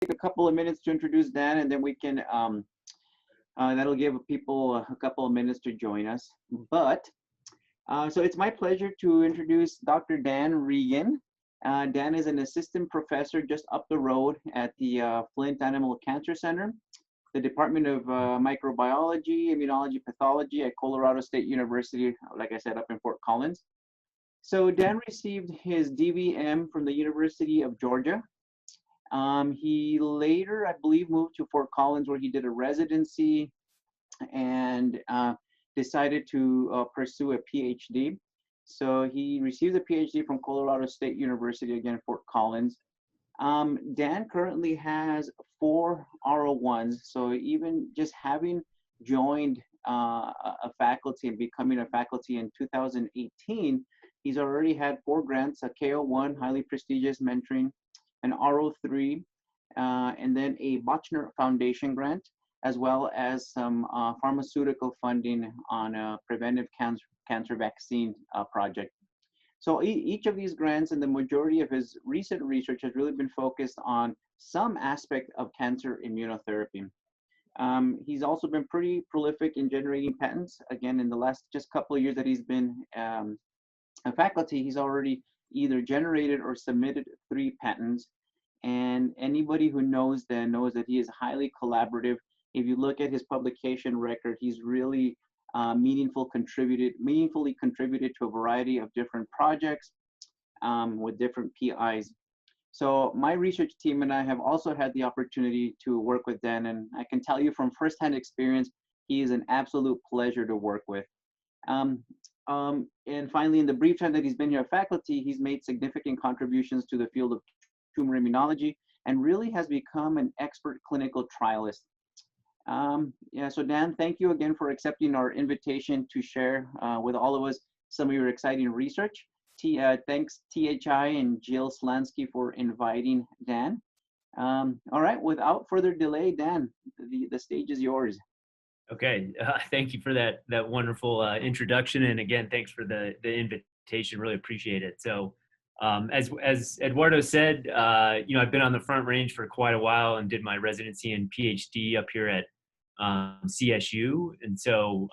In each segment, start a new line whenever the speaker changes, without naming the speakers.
take a couple of minutes to introduce Dan, and then we can, that'll give people a couple of minutes to join us. But, so it's my pleasure to introduce Dr. Dan Regan. Dan is an assistant professor just up the road at the Flint Animal Cancer Center, the Department of Microbiology, Immunology, Pathology at Colorado State University, like I said, up in Fort Collins. So Dan received his DVM from the University of Georgia. He later, I believe, moved to Fort Collins where he did a residency and decided to pursue a PhD. So he received a PhD from Colorado State University, again, Fort Collins. Dan currently has 4 R01s. So even just having joined a faculty and becoming a faculty in 2018, he's already had 4 grants, a KO1, highly prestigious mentoring, an R03, and then a Bochner Foundation grant, as well as some pharmaceutical funding on a preventive cancer vaccine project. So each of these grants and the majority of his recent research has really been focused on some aspect of cancer immunotherapy. He's also been pretty prolific in generating patents. Again, in the last just couple of years that he's been a faculty, he's already either generated or submitted 3 patents. And anybody who knows Dan knows that he is highly collaborative. If you look at his publication record, he's really meaningfully contributed to a variety of different projects with different PIs. So my research team and I have also had the opportunity to work with Dan, and I can tell you from firsthand experience, he is an absolute pleasure to work with. And finally, in the brief time that he's been here at faculty, he's made significant contributions to the field of tumor immunology and really has become an expert clinical trialist. Yeah, so Dan, thank you again for accepting our invitation to share with all of us some of your exciting research. Thanks THI and Jill Slansky for inviting Dan. All right, without further delay, Dan, the stage is yours.
Okay, thank you for that wonderful introduction, and again, thanks for the invitation. Really appreciate it. So, as Eduardo said, I've been on the Front Range for quite a while and did my residency and PhD up here at CSU, and so,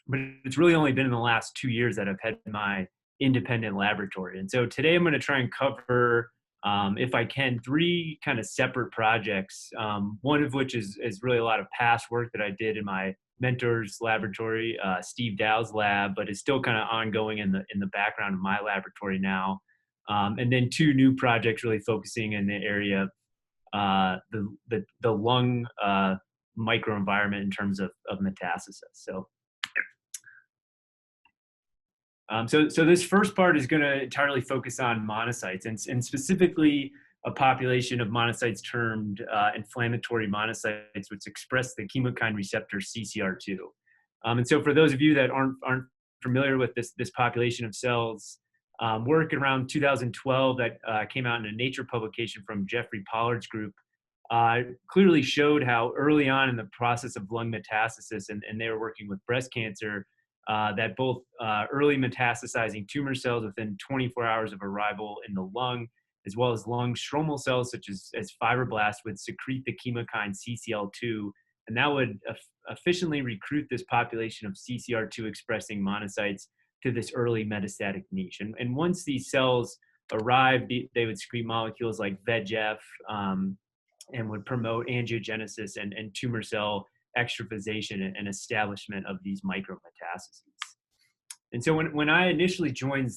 but it's really only been in the last 2 years that I've had my independent laboratory. And so today I'm going to try and cover, if I can, 3 kind of separate projects, one of which is really a lot of past work that I did in my mentor's laboratory, Steve Dow's lab, but is still kind of ongoing in the background of my laboratory now. And then 2 new projects really focusing in the area of the lung microenvironment in terms of metastasis. So this first part is going to entirely focus on monocytes and specifically a population of monocytes termed inflammatory monocytes, which express the chemokine receptor CCR2. And so for those of you that aren't familiar with this population of cells, work around 2012 that came out in a Nature publication from Jeffrey Pollard's group clearly showed how early on in the process of lung metastasis, and they were working with breast cancer, that both early metastasizing tumor cells within 24 hours of arrival in the lung, as well as lung stromal cells such as fibroblasts, would secrete the chemokine CCL2, and that would efficiently recruit this population of CCR2 expressing monocytes to this early metastatic niche. And once these cells arrived, they would secrete molecules like VEGF and would promote angiogenesis and tumor cell extravasation and establishment of these micrometastases. And so when I initially joined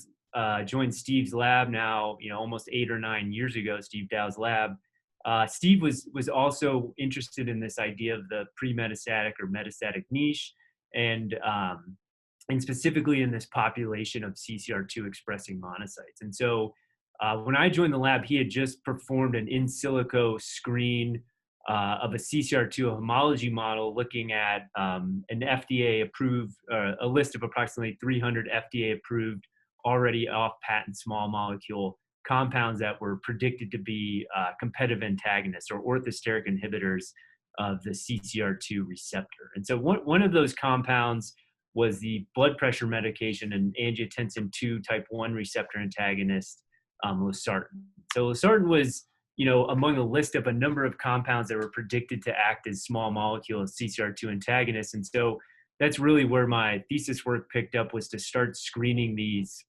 Steve's lab now, almost 8 or 9 years ago, Steve Dow's lab, Steve was also interested in this idea of the pre-metastatic or metastatic niche, and specifically in this population of CCR2 expressing monocytes. And so when I joined the lab, he had just performed an in silico screen of a CCR2 homology model looking at an FDA-approved, a list of approximately 300 FDA-approved, already off-patent small molecule compounds that were predicted to be competitive antagonists or orthosteric inhibitors of the CCR2 receptor. And so one of those compounds was the blood pressure medication and angiotensin II type 1 receptor antagonist, losartan. So losartan was among a list of a number of compounds that were predicted to act as small molecule CCR2 antagonists. And so that's really where my thesis work picked up, was to start screening these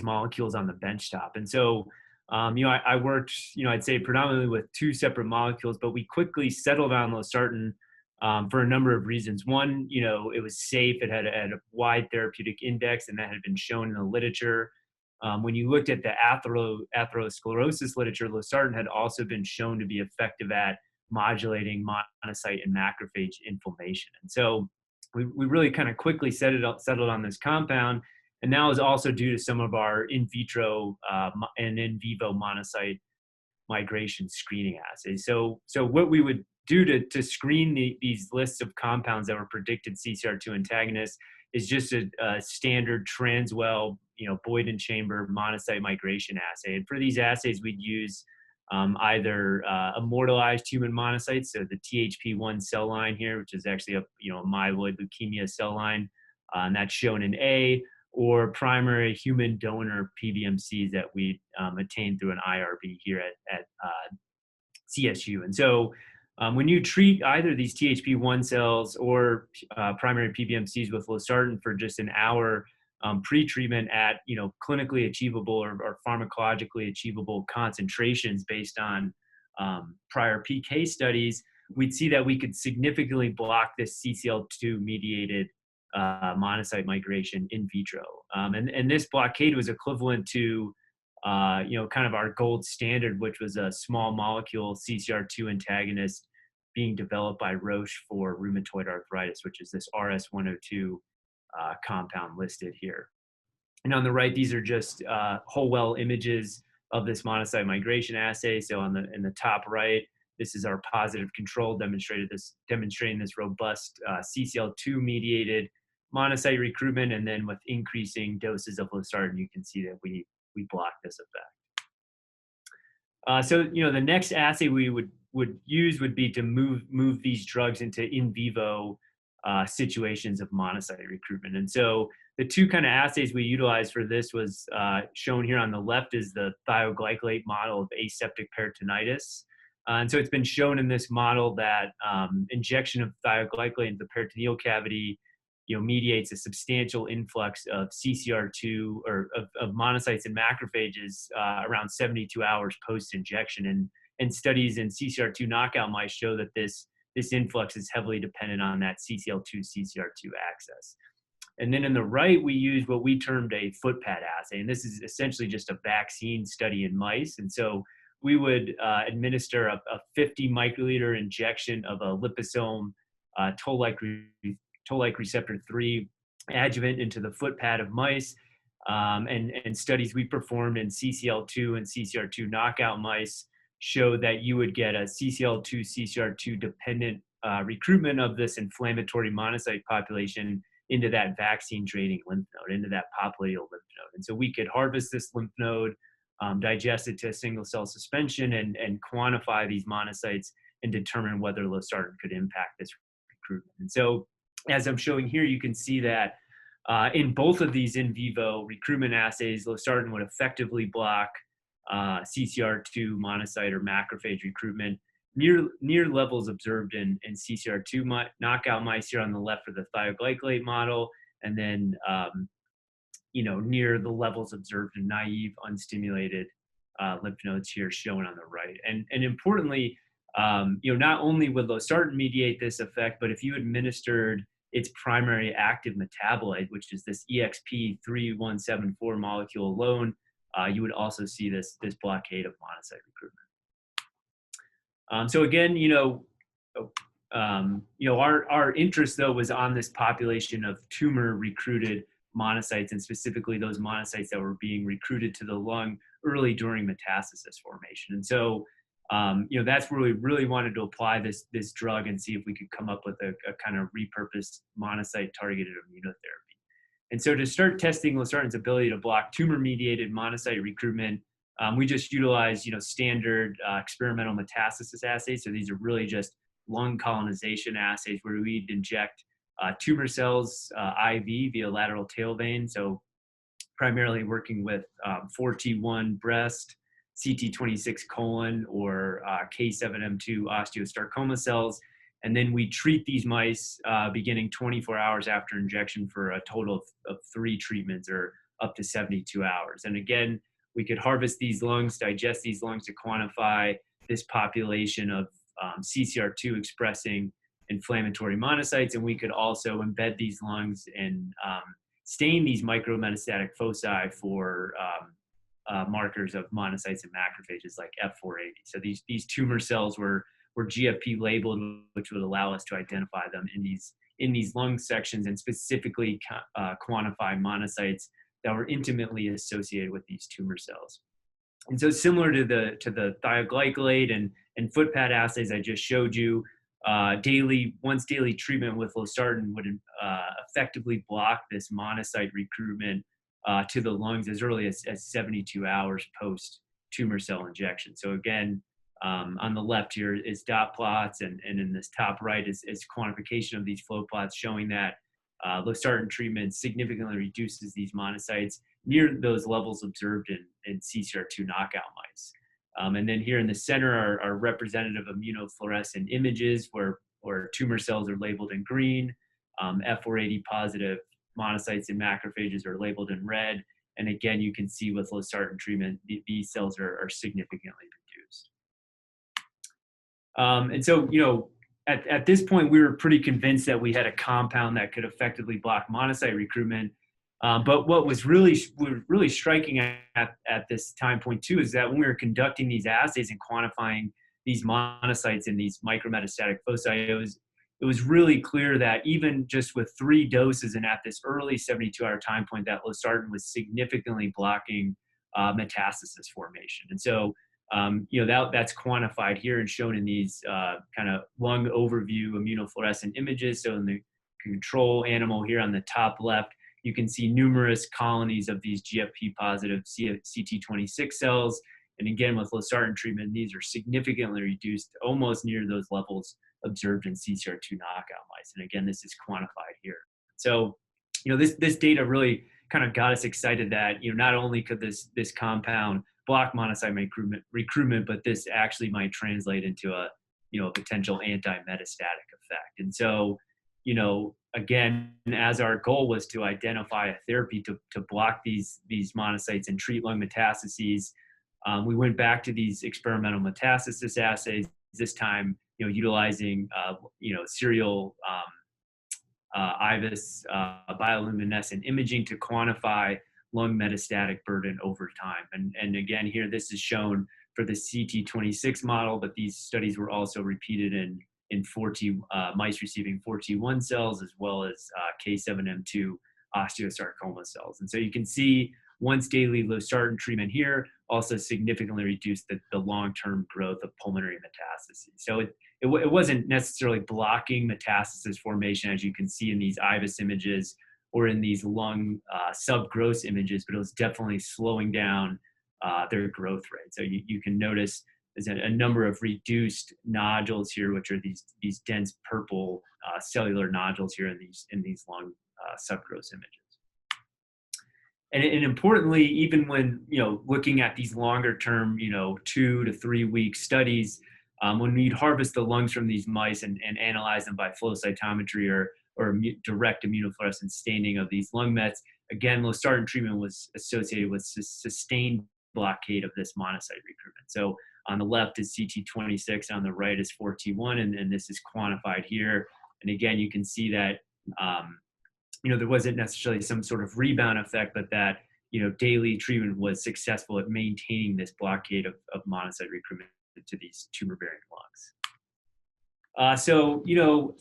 molecules on the benchtop. And so, I worked, I'd say predominantly with two separate molecules, but we quickly settled on losartan for a number of reasons. One, it was safe. It had a wide therapeutic index, and that had been shown in the literature. When you looked at the atherosclerosis literature, losartan had also been shown to be effective at modulating monocyte and macrophage inflammation. And so we really kind of quickly settled on this compound. And that was also due to some of our in vitro and in vivo monocyte migration screening assays. So what we would do to screen these lists of compounds that were predicted CCR2 antagonists is just a standard Transwell, Boyden chamber monocyte migration assay. And for these assays, we'd use either immortalized human monocytes, so the THP1 cell line here, which is actually a myeloid leukemia cell line, and that's shown in A, or primary human donor PBMCs that we attained through an IRB here at CSU. And so when you treat either these THP1 cells or primary PBMCs with losartan for just an hour pre-treatment at clinically achievable or pharmacologically achievable concentrations based on prior PK studies, we'd see that we could significantly block this CCL2 mediated monocyte migration in vitro. And this blockade was equivalent to kind of our gold standard, which was a small molecule CCR2 antagonist being developed by Roche for rheumatoid arthritis, which is this RS102 compound listed here. And on the right, these are just whole well images of this monocyte migration assay. So in the top right, this is our positive control demonstrating this robust CCL2 mediated monocyte recruitment, and then with increasing doses of losartan, you can see that we block this effect. So the next assay we would use would be to move these drugs into in vivo situations of monocyte recruitment. And so the two kind of assays we utilized for this was shown here on the left is the thioglycolate model of aseptic peritonitis. And so it's been shown in this model that injection of thioglycolate into the peritoneal cavity mediates a substantial influx of CCR2 or of monocytes and macrophages around 72 hours post-injection. And studies in CCR2 knockout mice show that this influx is heavily dependent on that CCL2 CCR2 axis. And then in the right, we use what we termed a footpad assay. And this is essentially just a vaccine study in mice. And so we would administer a 50 microliter injection of a liposome toll-like receptor 3 adjuvant into the footpad of mice. And studies we performed in CCL2 and CCR2 knockout mice showed that you would get a CCL2, CCR2 dependent recruitment of this inflammatory monocyte population into that vaccine draining lymph node, into that popliteal lymph node. And so we could harvest this lymph node, digest it to a single cell suspension, and quantify these monocytes and determine whether losartan could impact this recruitment. And so as I'm showing here, you can see that in both of these in vivo recruitment assays, losartan would effectively block CCR2 monocyte or macrophage recruitment near levels observed in CCR2 knockout mice here on the left for the thioglycolate model, and then near the levels observed in naive unstimulated lymph nodes here shown on the right. And importantly, not only would losartan mediate this effect, but if you administered its primary active metabolite, which is this EXP3174 molecule alone, you would also see this blockade of monocyte recruitment. So again, our interest though was on this population of tumor recruited monocytes, and specifically those monocytes that were being recruited to the lung early during metastasis formation. And so that's where we really wanted to apply this drug and see if we could come up with a kind of repurposed monocyte targeted immunotherapy. And so to start testing losartan's ability to block tumor-mediated monocyte recruitment, we just utilized standard experimental metastasis assays. So these are really just lung colonization assays where we'd inject tumor cells IV via lateral tail vein. So primarily working with 4T1 breast, CT26 colon or K7M2 osteosarcoma cells. And then we treat these mice beginning 24 hours after injection for a total of 3 treatments, or up to 72 hours. And again, we could harvest these lungs, digest these lungs to quantify this population of CCR2 expressing inflammatory monocytes. And we could also embed these lungs and stain these micrometastatic foci for markers of monocytes and macrophages like F480. So these tumor cells were GFP labeled, which would allow us to identify them in these lung sections and specifically quantify monocytes that were intimately associated with these tumor cells. And so similar to the thioglycolate and footpad assays I just showed you, once daily treatment with losartan would effectively block this monocyte recruitment to the lungs as early as 72 hours post tumor cell injection. So again, on the left here is dot plots, and in this top right is quantification of these flow plots showing that losartan treatment significantly reduces these monocytes near those levels observed in CCR2 knockout mice. And then here in the center are representative immunofluorescent images where tumor cells are labeled in green, F480 positive monocytes and macrophages are labeled in red. And again, you can see with losartan treatment, these cells are significantly reduced. And so, at this point, we were pretty convinced that we had a compound that could effectively block monocyte recruitment. But what was really striking at this time point too is that when we were conducting these assays and quantifying these monocytes in these micrometastatic foci, it was really clear that even just with 3 doses and at this early 72-hour time point, that losartan was significantly blocking metastasis formation. And so, that's quantified here and shown in these kind of lung overview immunofluorescent images. So in the control animal here on the top left, you can see numerous colonies of these GFP positive CT26 cells. And again, with losartan treatment, these are significantly reduced, almost near those levels observed in CCR2 knockout mice. And again, this is quantified here. So, this data really kind of got us excited that, not only could this compound block monocyte recruitment, but this actually might translate into a potential anti-metastatic effect. And so, again, as our goal was to identify a therapy to block these monocytes and treat lung metastases, we went back to these experimental metastasis assays, this time, utilizing, serial IVUS bioluminescent imaging to quantify lung metastatic burden over time. And again, here, this is shown for the CT26 model, but these studies were also repeated in mice receiving 4T1 cells, as well as K7M2 osteosarcoma cells. And so you can see once daily losartan treatment here also significantly reduced the long-term growth of pulmonary metastases. So it wasn't necessarily blocking metastasis formation, as you can see in these IVUS images or in these lung subgross images, but it was definitely slowing down their growth rate. So you can notice there's a number of reduced nodules here, which are these dense purple cellular nodules here in these lung subgross images. And importantly, even when looking at these longer term 2 to 3 week studies, when we'd harvest the lungs from these mice and analyze them by flow cytometry or direct immunofluorescent staining of these lung mets, again, losartan treatment was associated with sustained blockade of this monocyte recruitment. So on the left is CT26, on the right is 4T1, and this is quantified here. And again, you can see that there wasn't necessarily some sort of rebound effect, but that daily treatment was successful at maintaining this blockade of monocyte recruitment to these tumor-bearing lungs. So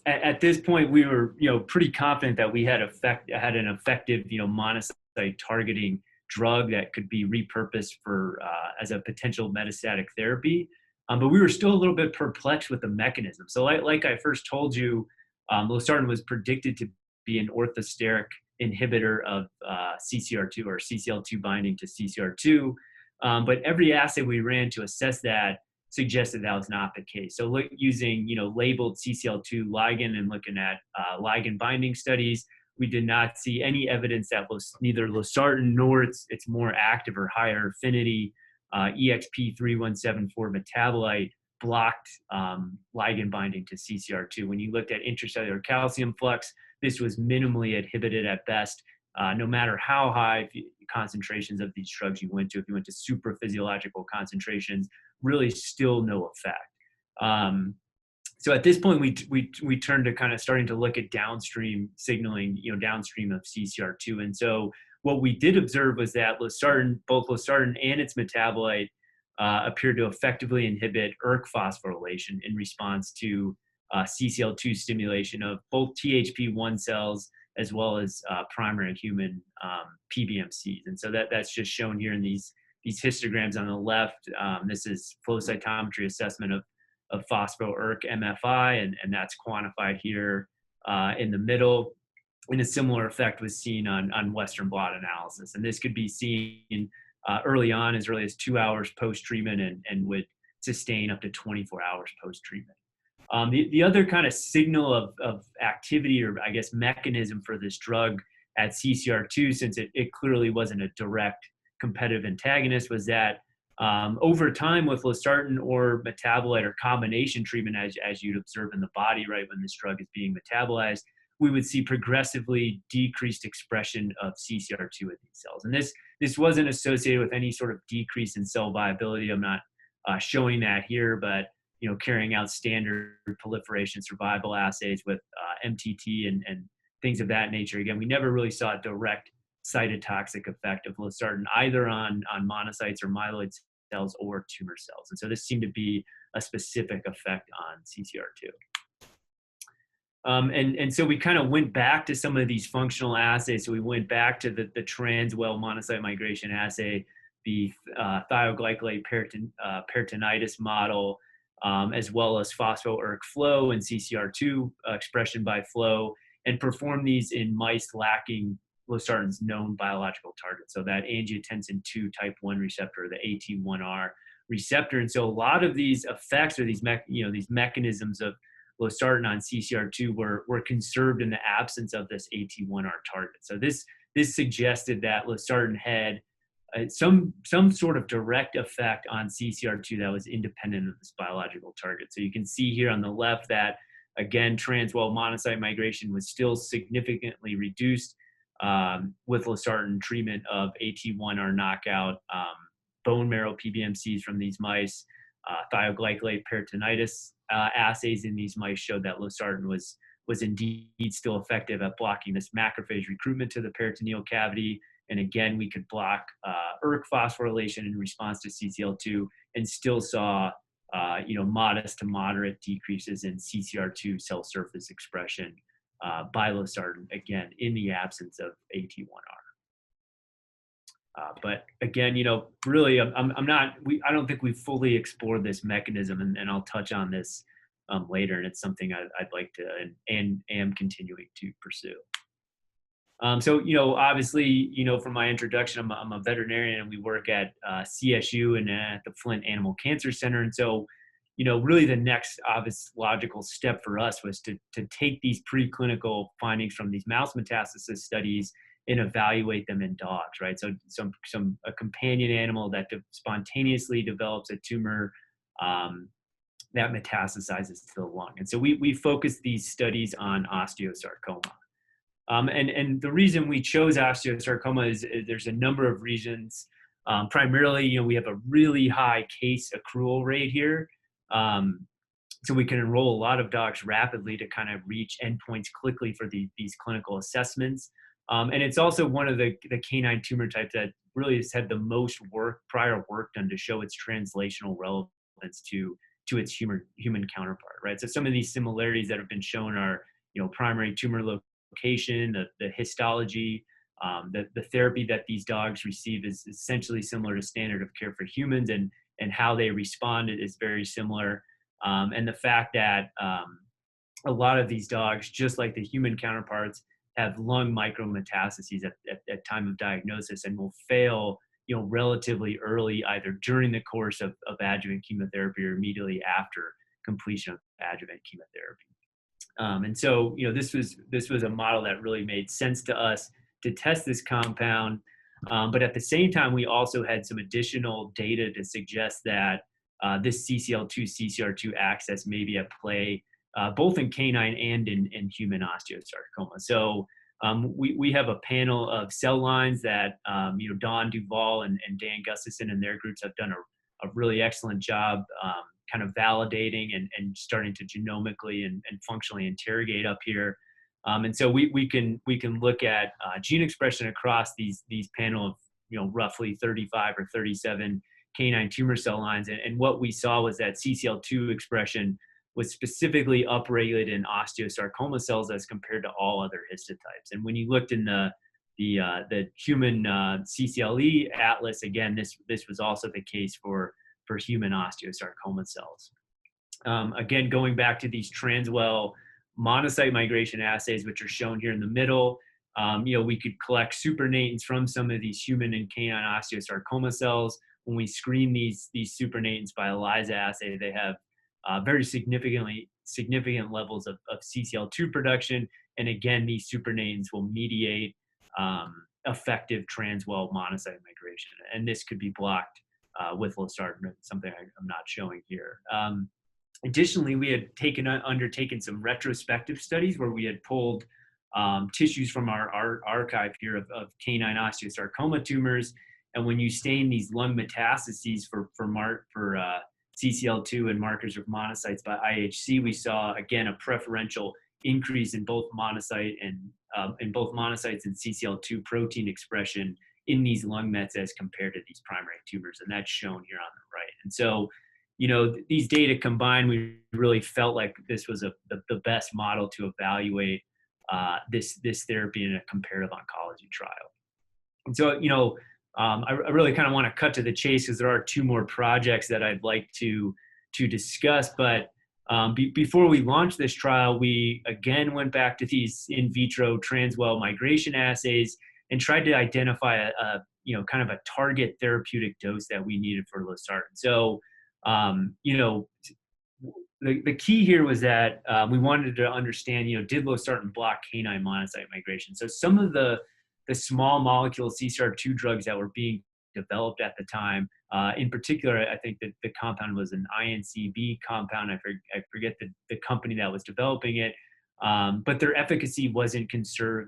at this point, we were pretty confident that we had an effective monocyte targeting drug that could be repurposed for as a potential metastatic therapy. But we were still a little bit perplexed with the mechanism. So like I first told you, losartan was predicted to be an orthosteric inhibitor of CCR2 or CCL2 binding to CCR2. But every assay we ran to assess that suggested that was not the case. So using labeled CCL2 ligand and looking at ligand binding studies, we did not see any evidence that neither losartan nor its more active or higher affinity EXP3174 metabolite blocked ligand binding to CCR2. When you looked at intracellular calcium flux, this was minimally inhibited at best, no matter how high concentrations of these drugs you went to. If you went to super physiological concentrations, really still no effect. So at this point, we turned to kind of starting to look at downstream signaling, downstream of CCR2. And so what we did observe was that both losartan and its metabolite appeared to effectively inhibit ERK phosphorylation in response to CCL2 stimulation of both THP1 cells as well as primary human PBMCs. And so that's just shown here in these histograms on the left. This is flow cytometry assessment of phospho-ERK MFI, and that's quantified here in the middle. And a similar effect was seen on Western blot analysis. And this could be seen early on, as early as 2 hours post-treatment, and would sustain up to 24 hours post-treatment. The other kind of signal of activity, or I guess mechanism for this drug at CCR2, since it clearly wasn't a direct competitive antagonist, was that over time with losartan or metabolite or combination treatment, as you'd observe in the body, right, when this drug is being metabolized, we would see progressively decreased expression of CCR2 in these cells. And this wasn't associated with any sort of decrease in cell viability. I'm not showing that here, but carrying out standard proliferation survival assays with MTT and things of that nature. Again, we never really saw a direct cytotoxic effect of losartan either on monocytes or myeloid cells or tumor cells. And so this seemed to be a specific effect on CCR2. And so we kind of went back to some of these functional assays. So we went back to the Transwell monocyte migration assay, the thioglycolate peritonitis model, as well as phospho-ERK flow and CCR2 expression by flow, and performed these in mice lacking losartan's known biological target. So that angiotensin 2 type 1 receptor, the AT1R receptor. And so a lot of these effects, or these mechanisms of losartan on CCR2 were conserved in the absence of this AT1R target. So this suggested that losartan had some sort of direct effect on CCR2 that was independent of this biological target. So you can see here on the left that, again, Transwell monocyte migration was still significantly reduced with losartan treatment of AT1R knockout, bone marrow PBMCs from these mice. Thioglycolate peritonitis assays in these mice showed that losartan was indeed still effective at blocking this macrophage recruitment to the peritoneal cavity. And again, we could block ERK phosphorylation in response to CCL2 and still saw modest to moderate decreases in CCR2 cell surface expression by losartan, again, in the absence of AT1R. But again, really, I don't think we've fully explored this mechanism, and I'll touch on this later, and it's something I'd like to and am continuing to pursue. So, obviously, from my introduction, I'm a veterinarian, and we work at CSU and at the Flint Animal Cancer Center. And so, really the next obvious logical step for us was to take these preclinical findings from these mouse metastasis studies and evaluate them in dogs, right? So a companion animal that spontaneously develops a tumor that metastasizes to the lung. And so we focused these studies on osteosarcoma. And the reason we chose osteosarcoma is there's a number of reasons. Primarily, we have a really high case accrual rate here. So we can enroll a lot of dogs rapidly to kind of reach endpoints quickly for these clinical assessments. And it's also one of the canine tumor types that really has had the most prior work done to show its translational relevance to its human counterpart, right? So some of these similarities that have been shown are, primary tumor location, the histology, the therapy that these dogs receive is essentially similar to standard of care for humans, and how they respond is very similar. And the fact that a lot of these dogs, just like the human counterparts, have lung micrometastases at time of diagnosis and will fail, relatively early, either during the course of adjuvant chemotherapy or immediately after completion of adjuvant chemotherapy. And so, this was a model that really made sense to us to test this compound. But at the same time, we also had some additional data to suggest that this CCL2, CCR2 axis may be at play both in canine and in human osteosarcoma. So we have a panel of cell lines that Don Duvall and Dan Gustafson and their groups have done a really excellent job kind of validating and starting to genomically and functionally interrogate up here. And so we can look at gene expression across these panel of roughly 35 or 37 canine tumor cell lines. And what we saw was that CCL2 expression was specifically upregulated in osteosarcoma cells as compared to all other histotypes. And when you looked in the human CCLE atlas, again, this was also the case for human osteosarcoma cells. Again, going back to these transwell monocyte migration assays, which are shown here in the middle, we could collect supernatants from some of these human and canine osteosarcoma cells. When we screen these supernatants by ELISA assay, they have very significant levels of CCL2 production. And again, these supernatants will mediate effective transwell monocyte migration. And this could be blocked with losartan, something I'm not showing here. Additionally, we had undertaken some retrospective studies where we had pulled tissues from our archive here of canine osteosarcoma tumors. And when you stain these lung metastases for CCL2 and markers of monocytes by IHC, we saw again a preferential increase in both monocytes and CCL2 protein expression in these lung mets as compared to these primary tumors, and that's shown here on the right. And so, these data combined, we really felt like this was the best model to evaluate this therapy in a comparative oncology trial. And so, I really kind of want to cut to the chase because there are two more projects that I'd like to discuss. But before we launched this trial, we again went back to these in vitro transwell migration assays and tried to identify a kind of a target therapeutic dose that we needed for losartan. So, the key here was that we wanted to understand, did losartan block canine monocyte migration? So some of the small molecule CCR2 drugs that were being developed at the time, in particular, I think that the compound was an INCB compound. I forget the company that was developing it, but their efficacy wasn't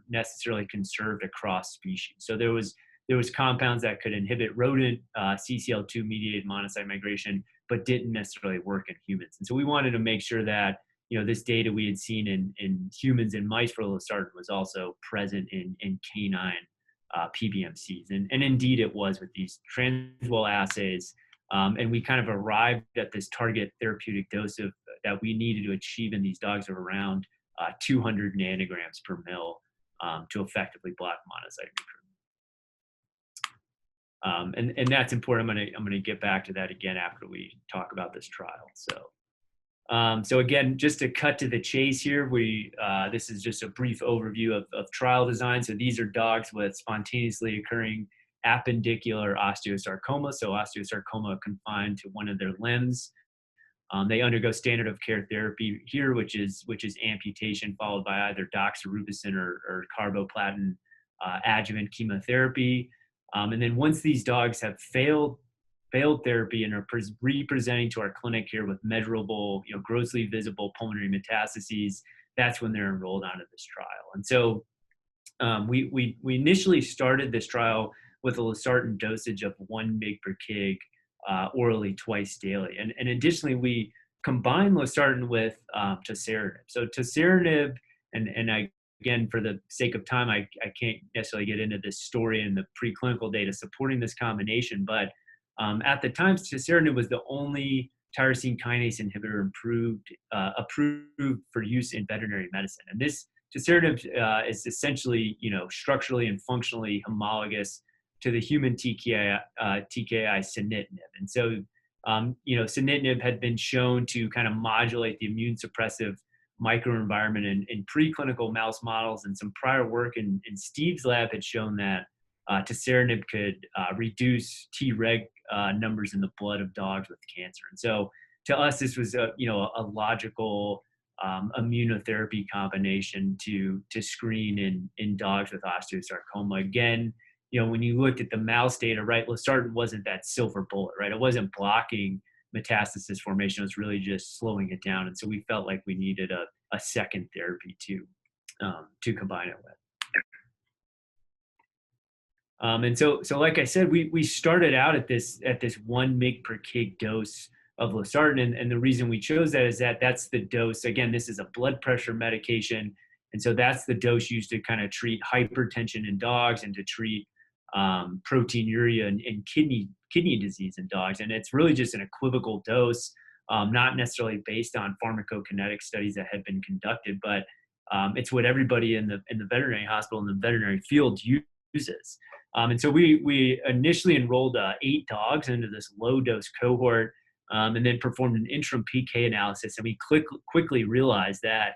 necessarily conserved across species. So there was compounds that could inhibit rodent CCL2 mediated monocyte migration, but didn't necessarily work in humans. And so we wanted to make sure that this data we had seen in humans and mice for losartan was also present in canine PBMCs. And indeed it was with these transwell assays. And we kind of arrived at this target therapeutic dose that we needed to achieve in these dogs of around 200 nanograms per mil to effectively block monocyte recruitment. And that's important. I'm gonna get back to that again after we talk about this trial. So again, just to cut to the chase here, this is just a brief overview of trial design. So these are dogs with spontaneously occurring appendicular osteosarcoma, so osteosarcoma confined to one of their limbs. They undergo standard of care therapy here, which is amputation followed by either doxorubicin or carboplatin adjuvant chemotherapy. And then once these dogs have failed therapy and are representing to our clinic here with measurable, grossly visible pulmonary metastases, that's when they're enrolled onto this trial. And so we initially started this trial with a losartan dosage of 1 mg per kg orally twice daily. And additionally, we combined losartan with tosiranib. So tosiranib, and again, for the sake of time, I can't necessarily get into this story and the preclinical data supporting this combination, but at the time, tosiranib was the only tyrosine kinase inhibitor approved for use in veterinary medicine. And this tosiranib is essentially, structurally and functionally homologous to the human TKI sunitinib. And so, sunitinib had been shown to kind of modulate the immune suppressive microenvironment in preclinical mouse models, and some prior work in Steve's lab had shown that tosiranib could reduce Treg numbers in the blood of dogs with cancer. And so to us, this was a logical immunotherapy combination to screen in dogs with osteosarcoma. Again, when you looked at the mouse data, right, losartan wasn't that silver bullet, right? It wasn't blocking metastasis formation. It was really just slowing it down. And so we felt like we needed a second therapy to combine it with. And so like I said, we started out at this 1 mg per kg dose of losartan, and the reason we chose that is that that's the dose. Again, this is a blood pressure medication, and so that's the dose used to kind of treat hypertension in dogs and to treat proteinuria and kidney disease in dogs. And it's really just an equivocal dose, not necessarily based on pharmacokinetic studies that had been conducted, but it's what everybody in the veterinary hospital and the veterinary field uses. And so we initially enrolled 8 dogs into this low dose cohort, and then performed an interim PK analysis. And we quickly realized that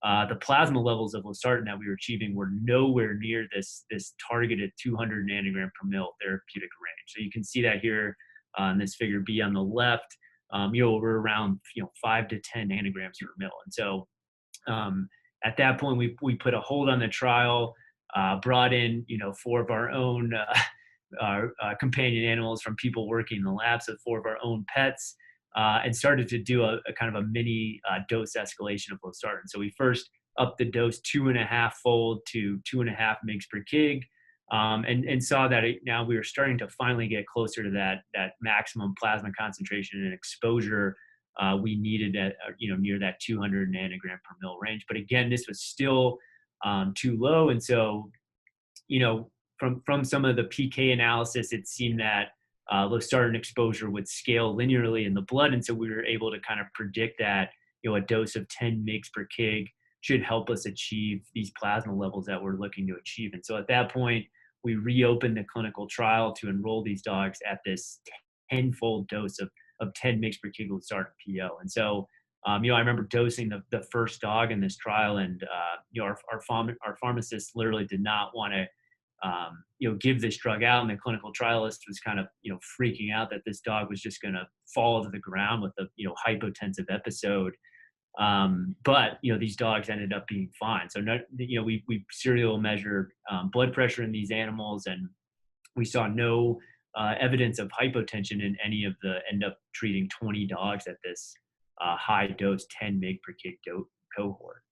the plasma levels of losartan that we were achieving were nowhere near this targeted 200 nanogram per mil therapeutic range. So you can see that here in this figure B on the left. We're around 5 to 10 nanograms per mil. And so at that point, we put a hold on the trial. Brought in, 4 of our own companion animals from people working in the lab, so 4 of our own pets, and started to do a kind of a mini dose escalation of losartan. So we first upped the dose 2.5-fold to 2.5 mg per kg, and saw that now we were starting to finally get closer to that maximum plasma concentration and exposure we needed at near that 200 nanogram per mil range. But again, this was still too low. And so, from some of the PK analysis, it seemed that losartan exposure would scale linearly in the blood. And so we were able to kind of predict that, a dose of 10 mg per kg should help us achieve these plasma levels that we're looking to achieve. And so at that point, we reopened the clinical trial to enroll these dogs at this 10-fold dose of 10 mg per kg losartan PO. And so, I remember dosing the first dog in this trial, and our pharmacist literally did not want to give this drug out, and the clinical trialist was kind of freaking out that this dog was just going to fall to the ground with a hypotensive episode. But these dogs ended up being fine. So we serial measured blood pressure in these animals, and we saw no evidence of hypotension in any of the end up treating 20 dogs at this high dose 10 mg per kg cohort.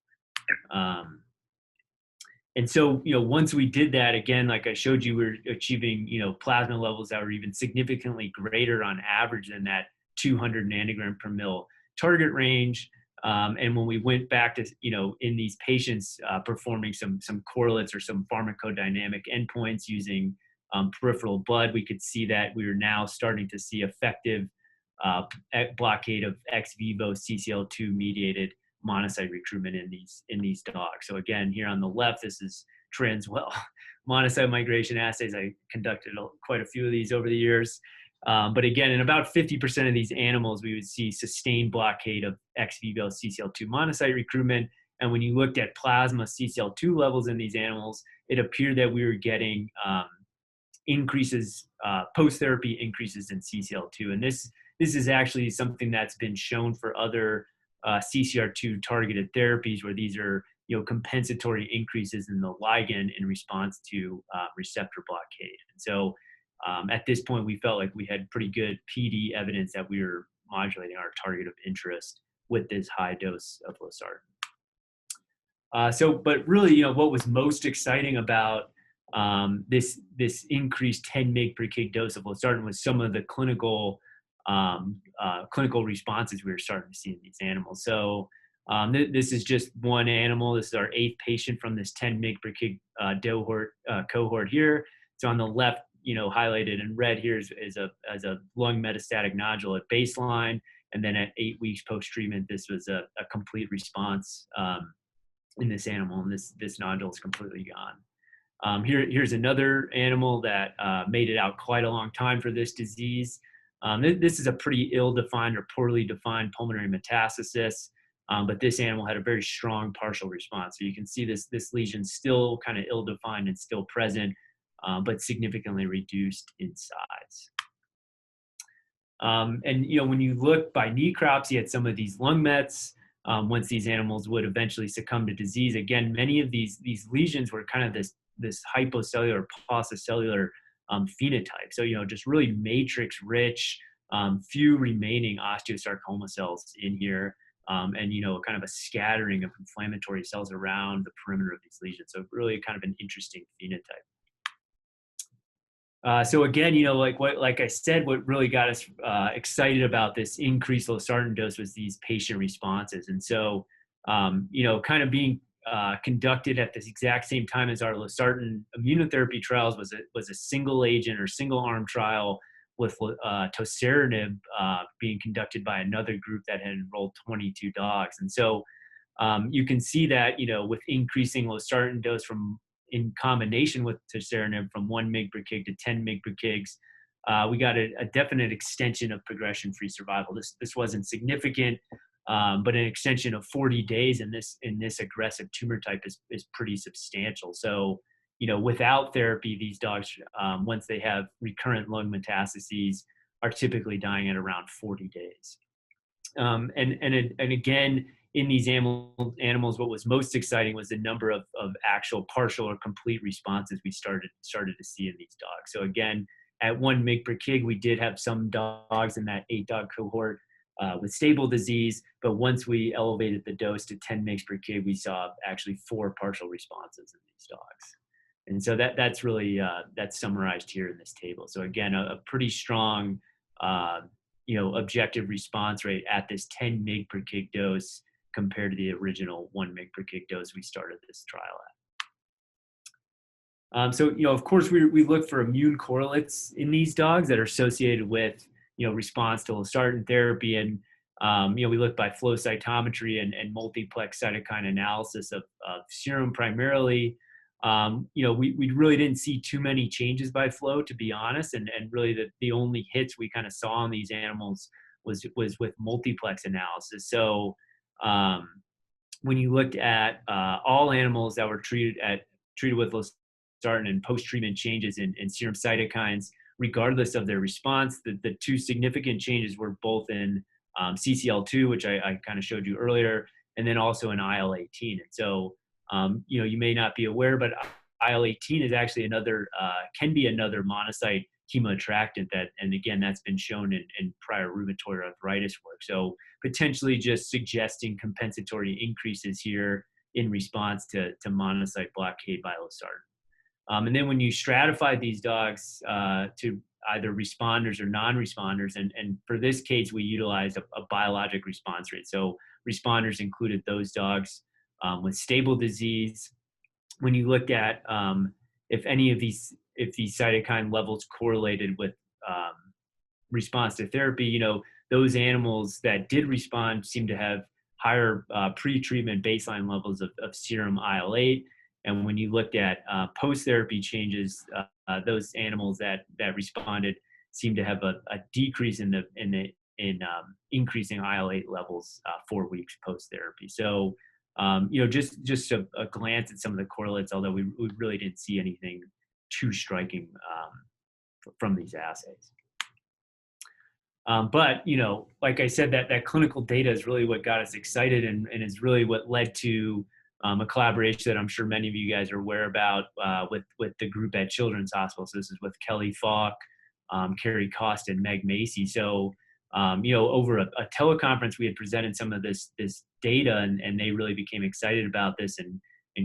And so, once we did that, again, like I showed you, we're achieving, plasma levels that were even significantly greater on average than that 200 nanogram per mil target range. And when we went back to, in these patients performing some correlates or some pharmacodynamic endpoints using peripheral blood, we could see that we were now starting to see effective blockade of ex vivo CCL2 mediated monocyte recruitment in these dogs. So again, here on the left, this is Transwell monocyte migration assays. I conducted quite a few of these over the years. But again, in about 50% of these animals, we would see sustained blockade of ex vivo CCL2 monocyte recruitment. And when you looked at plasma CCL2 levels in these animals, it appeared that we were getting increases, post-therapy increases in CCL2. And this is actually something that's been shown for other CCR2 targeted therapies, where these are compensatory increases in the ligand in response to receptor blockade. And so at this point, we felt like we had pretty good PD evidence that we were modulating our target of interest with this high dose of losartan. But really, what was most exciting about this increased 10 mg per kg dose of losartan was some of the clinical responses we were starting to see in these animals. So this is just one animal. This is our 8th patient from this 10 mg per kg cohort here. So on the left, highlighted in red here is a lung metastatic nodule at baseline, and then at 8 weeks post-treatment, this was a complete response in this animal, and this nodule is completely gone. Here's another animal that made it out quite a long time for this disease. This is a pretty ill-defined or poorly defined pulmonary metastasis, but this animal had a very strong partial response. So you can see this lesion still kind of ill-defined and still present, but significantly reduced in size. And when you look by necropsy at some of these lung mets, once these animals would eventually succumb to disease, again, many of these lesions were kind of this hypocellular, paucicellular phenotype. So, just really matrix rich, few remaining osteosarcoma cells in here, and, kind of a scattering of inflammatory cells around the perimeter of these lesions. So really kind of an interesting phenotype. So again, like I said, what really got us excited about this increased losartan dose was these patient responses. And so, kind of being conducted at this exact same time as our losartan immunotherapy trials was a single agent or single arm trial with toceranib being conducted by another group that had enrolled 22 dogs. And so you can see that, with increasing losartan dose in combination with toceranib from 1 mg per kg to 10 mg per kg, we got a definite extension of progression-free survival. This wasn't significant, but an extension of 40 days in this aggressive tumor type is pretty substantial. So, without therapy, these dogs, once they have recurrent lung metastases, are typically dying at around 40 days. And again, in these animals, what was most exciting was the number of actual partial or complete responses we started to see in these dogs. So again, at 1 mg per kg, we did have some dogs in that 8-dog cohort with stable disease, but once we elevated the dose to 10 mg per kg, we saw actually 4 partial responses in these dogs. And so that's really, that's summarized here in this table. So again, a pretty strong, objective response rate at this 10 mg per kg dose compared to the original 1 mg per kg dose we started this trial at. So, of course, we look for immune correlates in these dogs that are associated with, response to losartan therapy. And, we look by flow cytometry and multiplex cytokine analysis of serum primarily. We really didn't see too many changes by flow, to be honest. And really the only hits we kind of saw in these animals was with multiplex analysis. So when you looked at all animals that were treated with losartan and post-treatment changes in serum cytokines, regardless of their response, the 2 significant changes were both in CCL2, which I kind of showed you earlier, and then also in IL-18. And so, you may not be aware, but IL-18 is actually can be another monocyte chemoattractant and again, that's been shown in prior rheumatoid arthritis work. So potentially just suggesting compensatory increases here in response to monocyte blockade by losartan. And then when you stratify these dogs to either responders or non-responders, and for this case, we utilized a biologic response rate. So responders included those dogs with stable disease. When you looked at if these cytokine levels correlated with response to therapy, those animals that did respond seemed to have higher pre-treatment baseline levels of serum IL-8. And when you looked at post-therapy changes, those animals that responded seemed to have a decrease in increasing IL-8 levels 4 weeks post-therapy. So, just a glance at some of the correlates, although we really didn't see anything too striking from these assays. But, like I said, that clinical data is really what got us excited and is really what led to a collaboration that I'm sure many of you guys are aware about with the group at Children's Hospital. So this is with Kelly Falk, Carrie Cost, and Meg Macy. So, over a teleconference, we had presented some of this data, and they really became excited about this and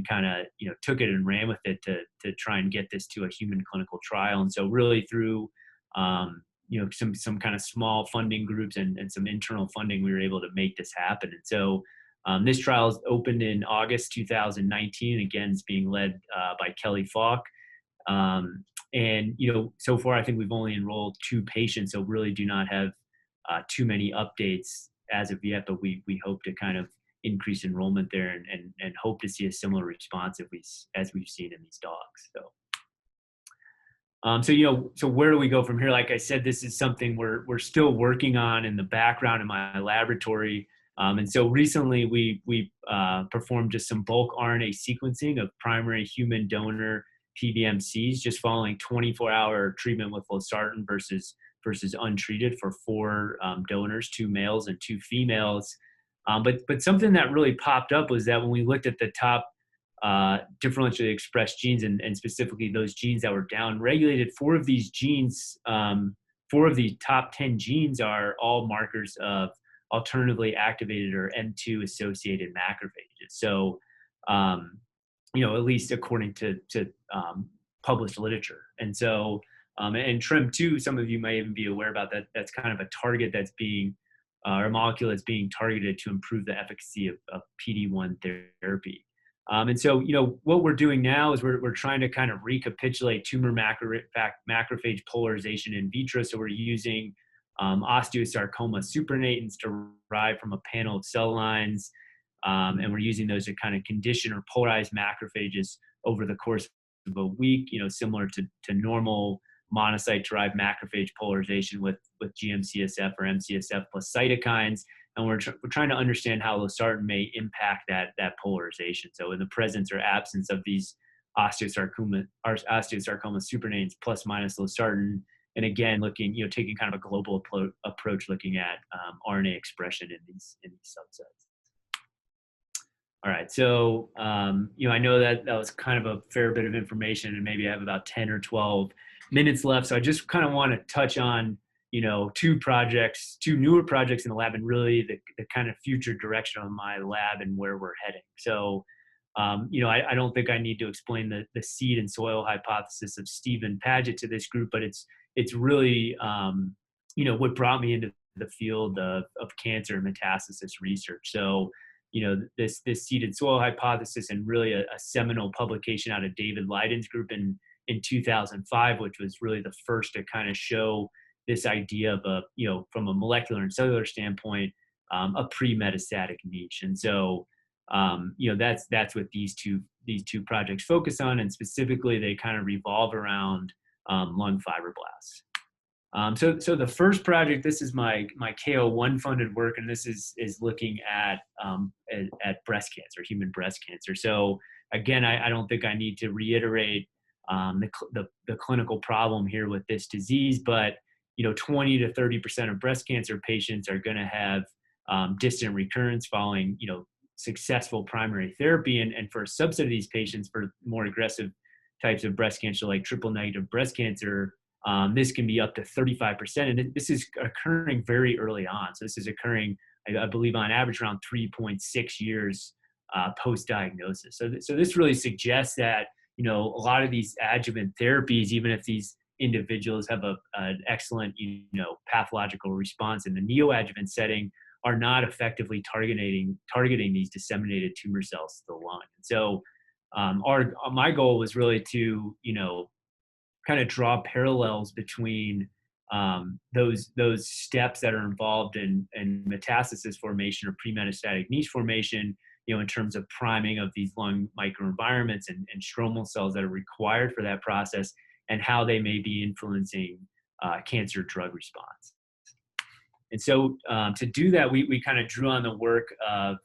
kind of, took it and ran with it to try and get this to a human clinical trial. And so really through, some kind of small funding groups and some internal funding, we were able to make this happen. And so this trial is opened in August 2019. Again, it's being led by Kelly Falk. And, so far, I think we've only enrolled 2 patients, so really do not have too many updates as of yet, but we hope to kind of increase enrollment there and hope to see a similar response as we've seen in these dogs. So where do we go from here? Like I said, this is something we're still working on in the background in my laboratory. And so recently we performed just some bulk RNA sequencing of primary human donor PBMCs, just following 24-hour treatment with losartan versus untreated for 4 donors, 2 males and 2 females. But something that really popped up was that when we looked at the top differentially expressed genes, and specifically those genes that were down-regulated. Four of these genes, 4 of the top 10 genes are all markers of alternatively activated or M2-associated macrophages. So, at least according to published literature. And so, and TREM2, some of you may even be aware about that. That's kind of a target that's being, or a molecule that's being targeted to improve the efficacy of PD-1 therapy. And so, what we're doing now is we're trying to kind of recapitulate tumor macrophage polarization in vitro. So we're using osteosarcoma supernatants derived from a panel of cell lines. And we're using those to kind of condition or polarize macrophages over the course of a week, similar to normal monocyte-derived macrophage polarization with GM-CSF or MCSF plus cytokines. And we're trying to understand how losartan may impact that polarization. So in the presence or absence of these osteosarcoma supernatants plus minus losartan, and again, taking kind of a global approach, looking at RNA expression in these subsets. All right, so I know that was kind of a fair bit of information, and maybe I have about 10 or 12 minutes left. So I just kind of want to touch on two newer projects in the lab, and really the kind of future direction of my lab and where we're heading. So, I don't think I need to explain the seed and soil hypothesis of Stephen Paget to this group, but it's really, what brought me into the field of cancer and metastasis research. So, this seed and soil hypothesis, and really a seminal publication out of David Leiden's group in 2005, which was really the first to kind of show this idea of from a molecular and cellular standpoint, a pre-metastatic niche. And so, that's what these two projects focus on, and specifically they kind of revolve around lung fibroblasts. So the first project, this is my KO1 funded work, and this is looking at breast cancer, human breast cancer. So again, I don't think I need to reiterate the clinical problem here with this disease, but 20 to 30% of breast cancer patients are going to have distant recurrence following successful primary therapy, and for a subset of these patients, for more aggressive types of breast cancer like triple negative breast cancer, this can be up to 35%, and this is occurring very early on. So this is occurring, I believe, on average around 3.6 years post-diagnosis. So this really suggests that a lot of these adjuvant therapies, even if these individuals have an excellent pathological response in the neoadjuvant setting, are not effectively targeting these disseminated tumor cells to the lung. And so my goal was really to kind of draw parallels between those steps that are involved in metastasis formation or pre-metastatic niche formation, in terms of priming of these lung microenvironments and stromal cells that are required for that process, and how they may be influencing cancer drug response. And so to do that, we kind of drew on the work of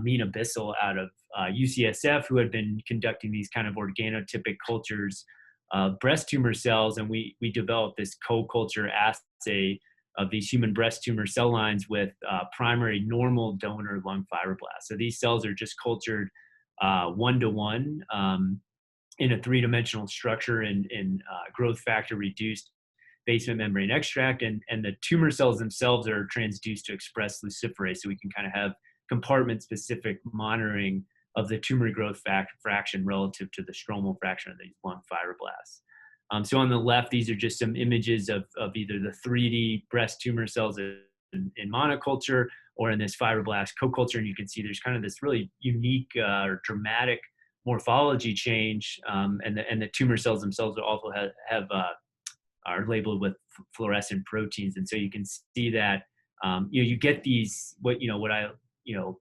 Mina Bissell out of UCSF, who had been conducting these kind of organotypic cultures of breast tumor cells, and we developed this co-culture assay of these human breast tumor cell lines with primary normal donor lung fibroblasts. So these cells are just cultured 1-to-1 in a 3-dimensional structure in growth factor reduced basement membrane extract, and the tumor cells themselves are transduced to express luciferase, so we can kind of have compartment-specific monitoring of the tumor growth fraction relative to the stromal fraction of these lung fibroblasts. So on the left, these are just some images of either the 3D breast tumor cells in monoculture or in this fibroblast co-culture, and you can see there's kind of this really unique or dramatic morphology change, and the tumor cells themselves also are labeled with fluorescent proteins, and so you can see that you get these what I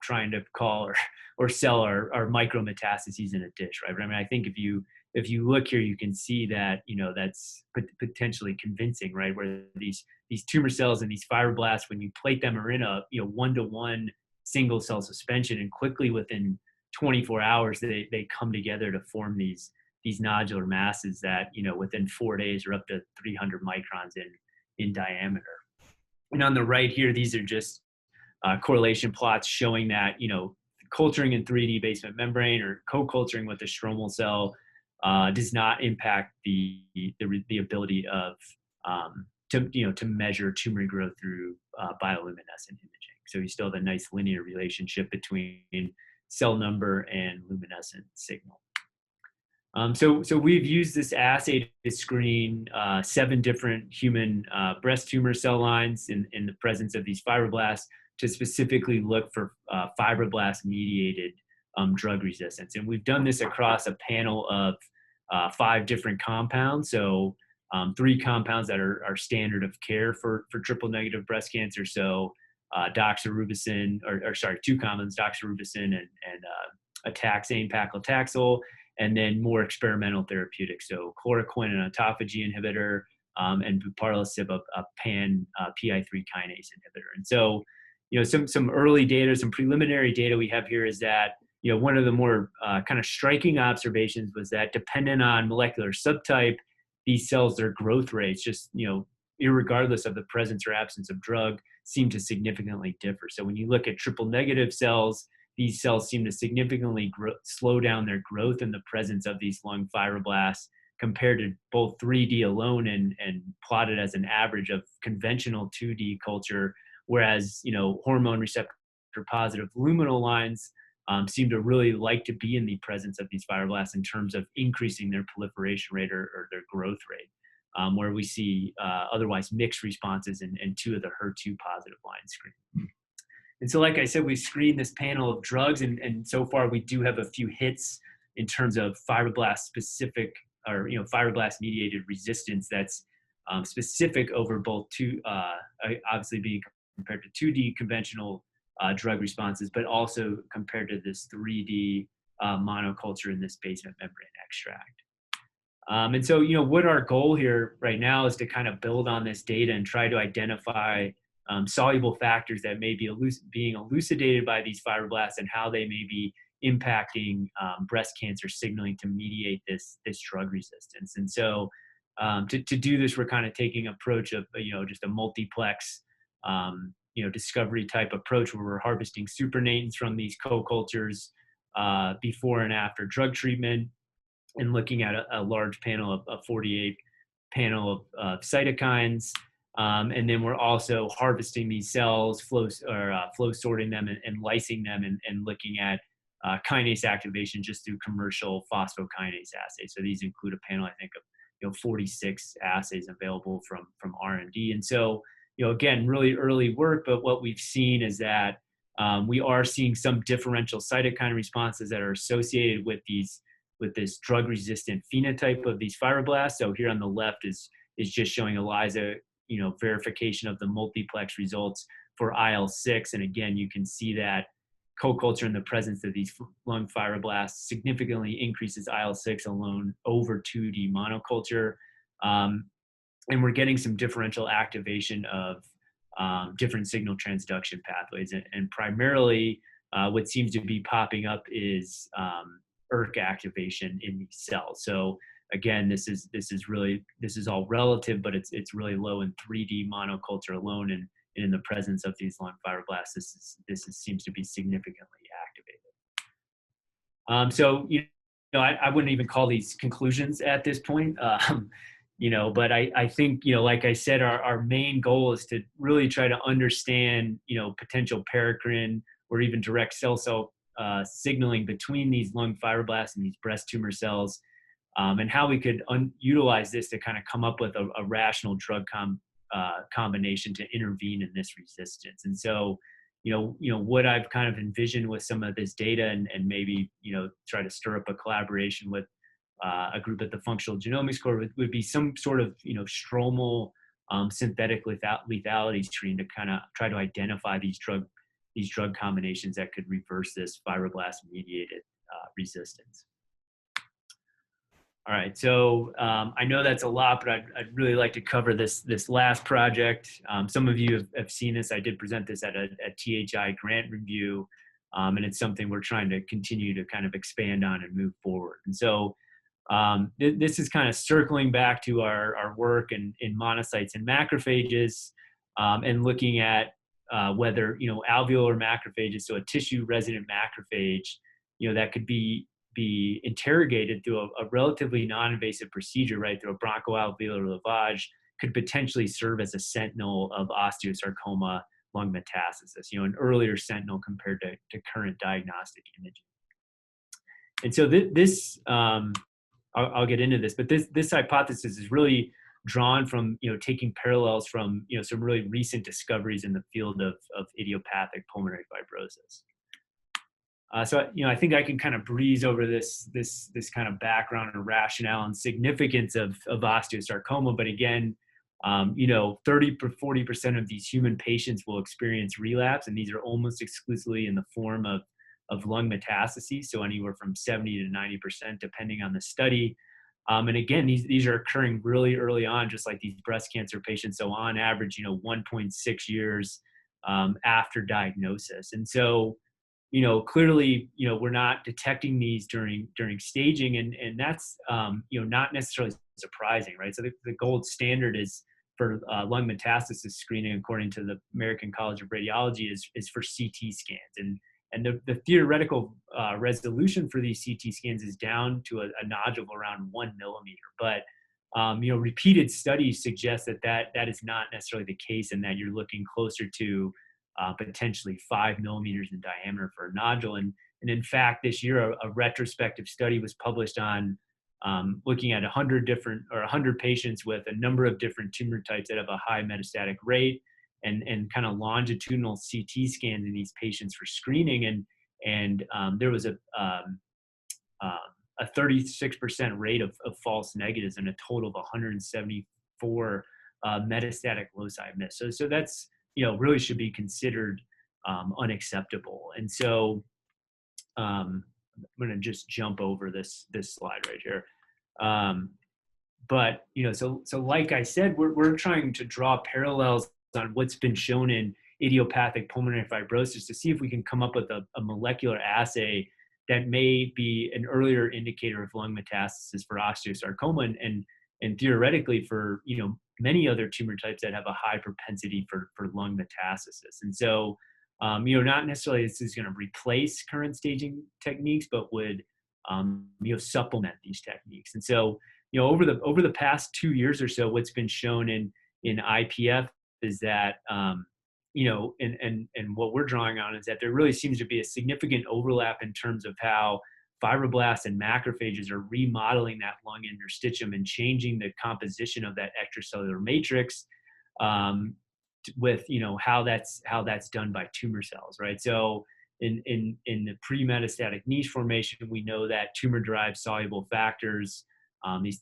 trying to call or sell are micrometastases in a dish, right? But I mean, I think if you look here, you can see that that's potentially convincing, right? Where these tumor cells and these fibroblasts, when you plate them, are in a 1-to-1 single cell suspension, and quickly within 24 hours they come together to form these nodular masses that within 4 days are up to 300 microns in diameter. And on the right here, these are just correlation plots showing that culturing in 3D basement membrane or co-culturing with a stromal cell does not impact the ability of to measure tumor growth through bioluminescent imaging. So you still have a nice linear relationship between cell number and luminescent signal. So we've used this assay to screen 7 different human breast tumor cell lines in the presence of these fibroblasts to specifically look for fibroblast-mediated drug resistance. And we've done this across a panel of 5 different compounds. So 3 compounds that are standard of care for triple-negative breast cancer. So doxorubicin, or sorry, 2 compounds, doxorubicin and a taxane, paclitaxel, and then more experimental therapeutics. So chloroquine, an autophagy inhibitor, and buparlisib, a pan PI3 kinase inhibitor. And so, some early data, some preliminary data we have here is that, one of the more kind of striking observations was that dependent on molecular subtype, these cells, their growth rates, just, irregardless of the presence or absence of drug, seem to significantly differ. So when you look at triple negative cells, these cells seem to significantly slow down their growth in the presence of these lung fibroblasts compared to both 3D alone and plotted as an average of conventional 2D culture, whereas, hormone receptor positive luminal lines seem to really like to be in the presence of these fibroblasts in terms of increasing their proliferation rate or their growth rate, where we see otherwise mixed responses in 2 of the HER2 positive lines screened. And so, like I said, we screened this panel of drugs, and so far we do have a few hits in terms of fibroblast specific or fibroblast mediated resistance that's specific over both obviously being compared to 2D conventional drug responses, but also compared to this 3D monoculture in this basement membrane extract. And so, what our goal here right now is to kind of build on this data and try to identify soluble factors that may be being elucidated by these fibroblasts and how they may be impacting breast cancer signaling to mediate this drug resistance. And so to do this, we're kind of taking an approach of, just a multiplex, discovery type approach where we're harvesting supernatants from these co-cultures before and after drug treatment and looking at a large panel of 48 panel of cytokines. And then we're also harvesting these cells, flow sorting them and lysing them and looking at kinase activation just through commercial phosphokinase assays. So these include a panel, I think, of 46 assays available from R&D. And so, again, really early work, but what we've seen is that we are seeing some differential cytokine responses that are associated with this drug-resistant phenotype of these fibroblasts. So here on the left is just showing ELISA, verification of the multiplex results for IL-6. And again, you can see that co-culture in the presence of these lung fibroblasts significantly increases IL-6 alone over 2D monoculture. And we're getting some differential activation of different signal transduction pathways. And primarily what seems to be popping up is ERK activation in these cells. So again, this is all relative, but it's really low in 3D monoculture alone, and in the presence of these lung fibroblasts, this seems to be significantly activated. So I wouldn't even call these conclusions at this point, but I think like I said, our main goal is to really try to understand potential paracrine or even direct cell signaling between these lung fibroblasts and these breast tumor cells. And how we could utilize this to kind of come up with a rational drug combination to intervene in this resistance. And so, what I've kind of envisioned with some of this data and maybe, try to stir up a collaboration with a group at the Functional Genomics Core would be some sort of, stromal synthetic lethality screen to kind of try to identify these drug combinations that could reverse this fibroblast-mediated resistance. All right, so I know that's a lot, but I'd really like to cover this last project. Some of you have seen this. I did present this at a THI grant review, and it's something we're trying to continue to kind of expand on and move forward. And so this is kind of circling back to our work in monocytes and macrophages, and looking at whether, alveolar macrophages, so a tissue resident macrophage, that could be interrogated through a relatively non-invasive procedure, right, through a bronchoalveolar lavage, could potentially serve as a sentinel of osteosarcoma lung metastasis, an earlier sentinel compared to current diagnostic imaging. And so this I'll get into this, but this hypothesis is really drawn from, taking parallels from, some really recent discoveries in the field of idiopathic pulmonary fibrosis. So, I think I can kind of breeze over this kind of background and rationale and significance of osteosarcoma. But again, 30 to 40% of these human patients will experience relapse, and these are almost exclusively in the form of lung metastases. So anywhere from 70 to 90%, depending on the study. And again, these are occurring really early on, just like these breast cancer patients. So on average, 1.6 years after diagnosis. And so, clearly, we're not detecting these during staging, and that's, not necessarily surprising, right? So the gold standard is for lung metastasis screening, according to the American College of Radiology, is for CT scans. And the theoretical resolution for these CT scans is down to a nodule around 1 millimeter. But, repeated studies suggest that is not necessarily the case, and that you're looking closer to potentially 5 millimeters in diameter for a nodule. And in fact, this year, a retrospective study was published on looking at 100 patients with a number of different tumor types that have a high metastatic rate, and kind of longitudinal CT scans in these patients for screening. And there was a 36% rate of false negatives and a total of 174 metastatic loci missed. So that's, really should be considered unacceptable. And so I'm going to just jump over this slide right here. But, so like I said, we're trying to draw parallels on what's been shown in idiopathic pulmonary fibrosis to see if we can come up with a molecular assay that may be an earlier indicator of lung metastasis for osteosarcoma, and theoretically for, many other tumor types that have a high propensity for lung metastasis. And so, not necessarily this is going to replace current staging techniques, but would, supplement these techniques. And so, over the past 2 years or so, what's been shown in IPF is that, and what we're drawing on is that there really seems to be a significant overlap in terms of how fibroblasts and macrophages are remodeling that lung interstitium and changing the composition of that extracellular matrix, with, how that's done by tumor cells, right? So in the pre-metastatic niche formation, we know that tumor-derived soluble factors,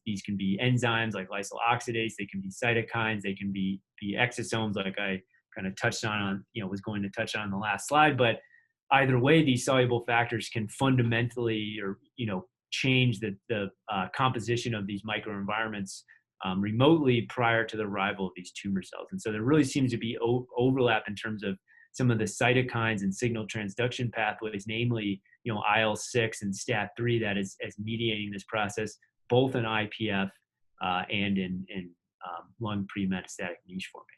these can be enzymes like lysyl oxidase, they can be cytokines, they can be exosomes, like I kind of touched on, was going to touch on in the last slide. But either way, these soluble factors can fundamentally, or, change the composition of these microenvironments remotely prior to the arrival of these tumor cells. And so there really seems to be overlap in terms of some of the cytokines and signal transduction pathways, namely, IL-6 and STAT3, that is mediating this process, both in IPF and in lung pre-metastatic niche formation.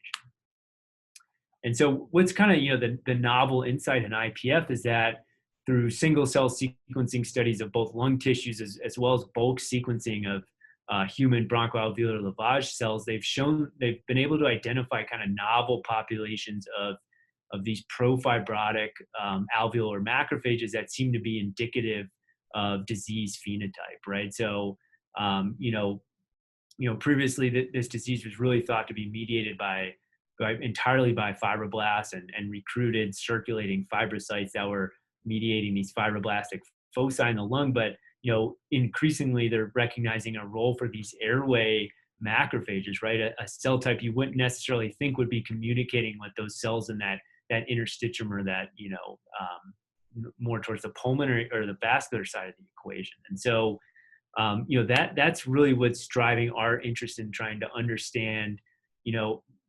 And so what's kind of, the novel insight in IPF is that through single cell sequencing studies of both lung tissues as well as bulk sequencing of human bronchoalveolar lavage cells, they've been able to identify kind of novel populations of these profibrotic alveolar macrophages that seem to be indicative of disease phenotype, right? So, previously this disease was really thought to be mediated entirely by fibroblasts and recruited circulating fibrocytes that were mediating these fibroblastic foci in the lung. But, increasingly they're recognizing a role for these airway macrophages, right? A cell type you wouldn't necessarily think would be communicating with those cells in that interstitium, or that, more towards the pulmonary or the vascular side of the equation. And so, that's really what's driving our interest in trying to understand,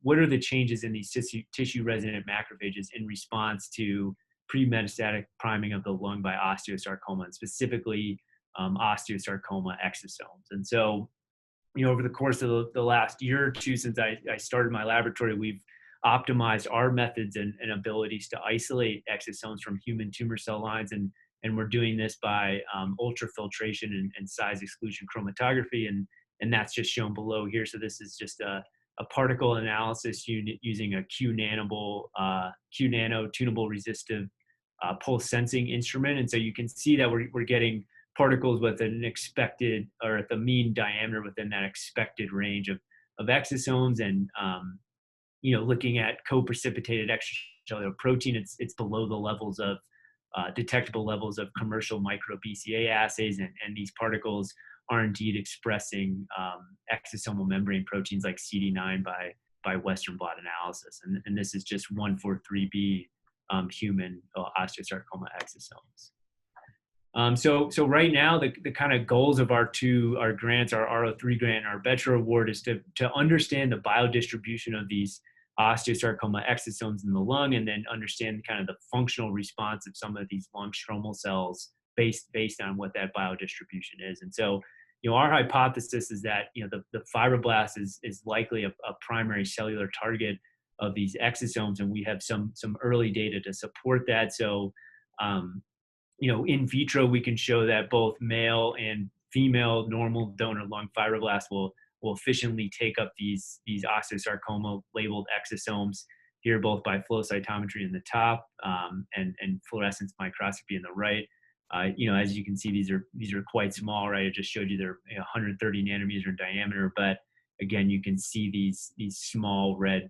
what are the changes in these tissue resident macrophages in response to pre-metastatic priming of the lung by osteosarcoma, and specifically osteosarcoma exosomes. And so, over the course of the last year or two since I started my laboratory, we've optimized our methods and abilities to isolate exosomes from human tumor cell lines. And we're doing this by ultrafiltration and size exclusion chromatography. And that's just shown below here. So this is just a particle analysis unit using a Q nano tunable resistive pulse sensing instrument. And so you can see that we're getting particles with an expected, or at the mean diameter within that expected range of exosomes. And looking at co-precipitated extracellular protein, it's below the levels of detectable levels of commercial micro BCA assays, and these particles are indeed expressing exosomal membrane proteins like CD9 by Western blot analysis. And this is just 143B human osteosarcoma exosomes. So right now, the kind of goals of our grants, our R03 grant and our Betcher Award, is to understand the biodistribution of these osteosarcoma exosomes in the lung, and then understand kind of the functional response of some of these lung stromal cells based on what that biodistribution is. And so, our hypothesis is that, the fibroblast is likely a primary cellular target of these exosomes, and we have some early data to support that. So, in vitro, we can show that both male and female normal donor lung fibroblasts will efficiently take up these osteosarcoma labeled exosomes here, both by flow cytometry in the top and fluorescence microscopy in the right. As you can see, these are quite small, right? I just showed you they're 130 nanometers in diameter, but again, you can see these small red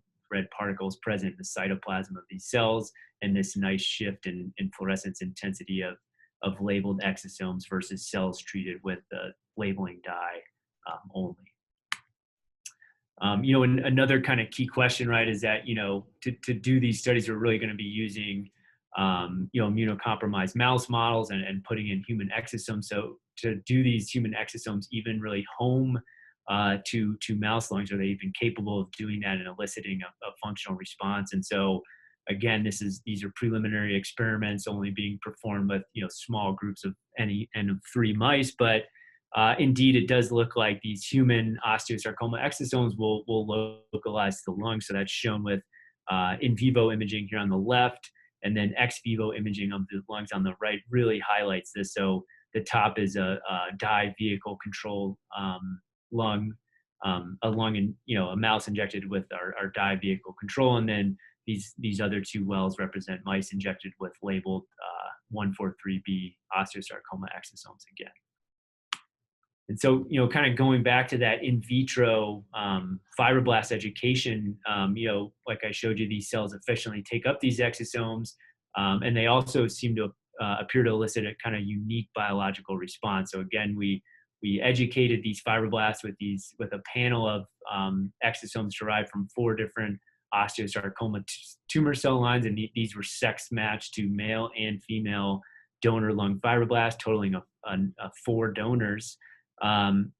particles present in the cytoplasm of these cells, and this nice shift in fluorescence intensity of labeled exosomes versus cells treated with the labeling dye only. And another kind of key question, right, is that, to do these studies, we're really going to be using, immunocompromised mouse models and putting in human exosomes. So to do these human exosomes even really home to mouse lungs, are they even capable of doing that and eliciting a functional response? And so, again, these are preliminary experiments only being performed with, small groups of N of 3 mice, but indeed, it does look like these human osteosarcoma exosomes will localize to the lung. So that's shown with in vivo imaging here on the left, and then ex vivo imaging of the lungs on the right really highlights this. So the top is a dye vehicle control lung, a lung in, a mouse injected with our dye vehicle control, and then these other two wells represent mice injected with labeled 143B osteosarcoma exosomes again. And so, kind of going back to that in vitro fibroblast education, like I showed you, these cells efficiently take up these exosomes, and they also seem to appear to elicit a kind of unique biological response. So again, we educated these fibroblasts with a panel of exosomes derived from 4 different osteosarcoma tumor cell lines, and these were sex matched to male and female donor lung fibroblasts, totaling 4 donors. And